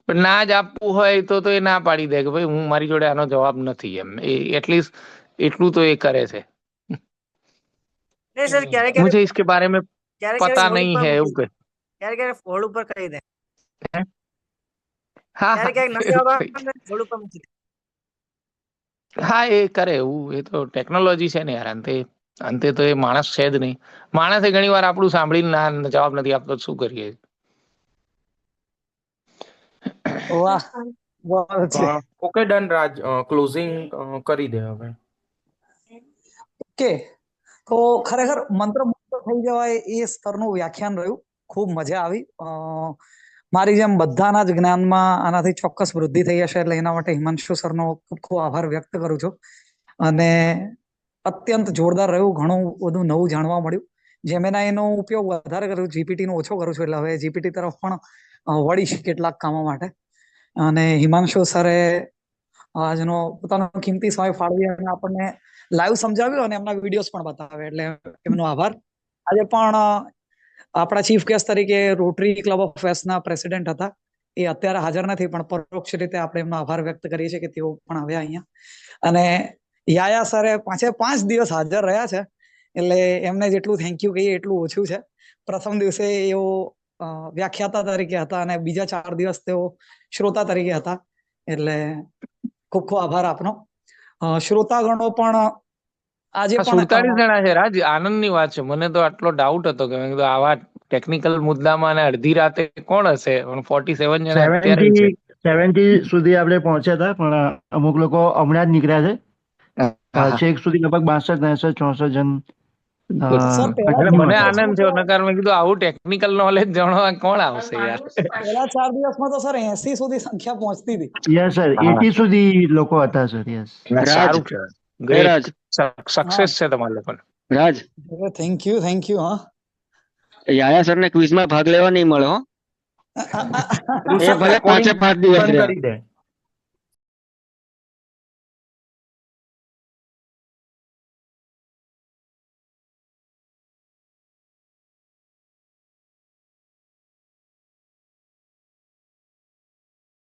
પણ ના જ આપવું હોય તો એ ના પાડી દે કે ભાઈ હું મારી જોડે આનો જવાબ નથી. એમ એ એટલીસ્ટ એટલું તો એ કરે છે. नहीं सर, क्यारे मुझे इसके बारे में पता नहीं है એવું કે क्यारे फोल्ड ऊपर કરી દે. હા ક્યારેક નથી આવતા ફોલ્ડ ઉપર મૂકી દે. હા, એ કરે એવું. એ તો ટેકનોલોજી છે ને યાર. અંતે તો એ માણસ છે જ નહીં. માણસે ઘણી વાર આપણું સાંભળીને ના જવાબ નથી આપતો, શું કરીએ? વાહ, ઓકે ડન રાજ, ક્લોઝિંગ કરી દે હવે. ઓકે, તો ખરેખર મંત્રમુગ્ધ થઈ જવાય એ સ્તરનું વ્યાખ્યાન રહ્યું. ખૂબ મજા આવી. મારી જેમ બધાના જ જ્ઞાનમાં આનાથી ચોક્કસ વૃદ્ધિ થઈ હશે, એટલે એના માટે હિમાંશુ સરનો ખૂબ ખૂબ આભાર વ્યક્ત કરું છું. અને અત્યંત જોરદાર રહ્યું. ઘણું બધું નવું જાણવા મળ્યું. જેમિનાઈનો ઉપયોગ વધારે કરું, જીપીટીનો ઓછો કરું છું. એટલે હવે જીપીટી તરફ પણ વળીશ કેટલાક કામો માટે. અને હિમાંશુ સરે આજનો પોતાનો કિંમતી સમય ફાળવી અને આપણને લાઈવ સમજાવ્યું અને એમના વિડીયોઝ પણ બતાવે, એટલે એમનો આભાર. આજે પણ આપણા ચીફ ગેસ્ટ તરીકે રોટરી ક્લબ ઓફ વેસ્ટના પ્રેસિડેન્ટ હતા. એ અત્યારે હાજર નથી, પણ પરોક્ષ રીતે આપણે એમનો આભાર વ્યક્ત કરીએ છીએ કે તેઓ પણ આવ્યા અહીંયા. અને યાયા સરે 5 દિવસ હાજર રહ્યા છે, એટલે એમને જેટલું થેન્ક યુ કહીએ એટલું ઓછું છે. પ્રથમ દિવસે એઓ વ્યાખ્યાતા તરીકે હતા અને બીજા 4 દિવસ તેઓ શ્રોતા તરીકે હતા. એટલે ખૂબ ખૂબ આભાર આપનો. શ્રોતાગણો પણ આજે 47 જણા છે રાજ. આનંદની વાત છે. મને તો આટલો ડાઉટ હતો કે મેં કીધું આવા ટેકનિકલ મુદ્દામાં અને અડધી રાતે કોણ હશે, પણ 47 જણા અત્યારે છે. 70 સુધી આપણે પહોંચ્યા હતા, પણ અમુક લોકો હમણાં જ નીકળ્યા છે. છેક સુધી લગભગ 62, 63, 64 જણ. મને આનંદ થયો. નકાર મેં કીધું આવું ટેકનિકલ નોલેજ જાણવા કોણ આવશે યાર. પહેલા 4 દિવસમાં તો સર 80 સુધી સંખ્યા પહોંચતી હતી. યસ સર, 80 સુધી લોકો હતા સર. યસ, સારું છે. ગ્રેટ સક્સેસ છે તમારા લોકોને. રાજ, થેન્ક યુ. હા, યાયા સર ને ક્વિઝમાં ભાગ લેવા નહીં મળે હો. એ ભલે 5 દિવસ રહે.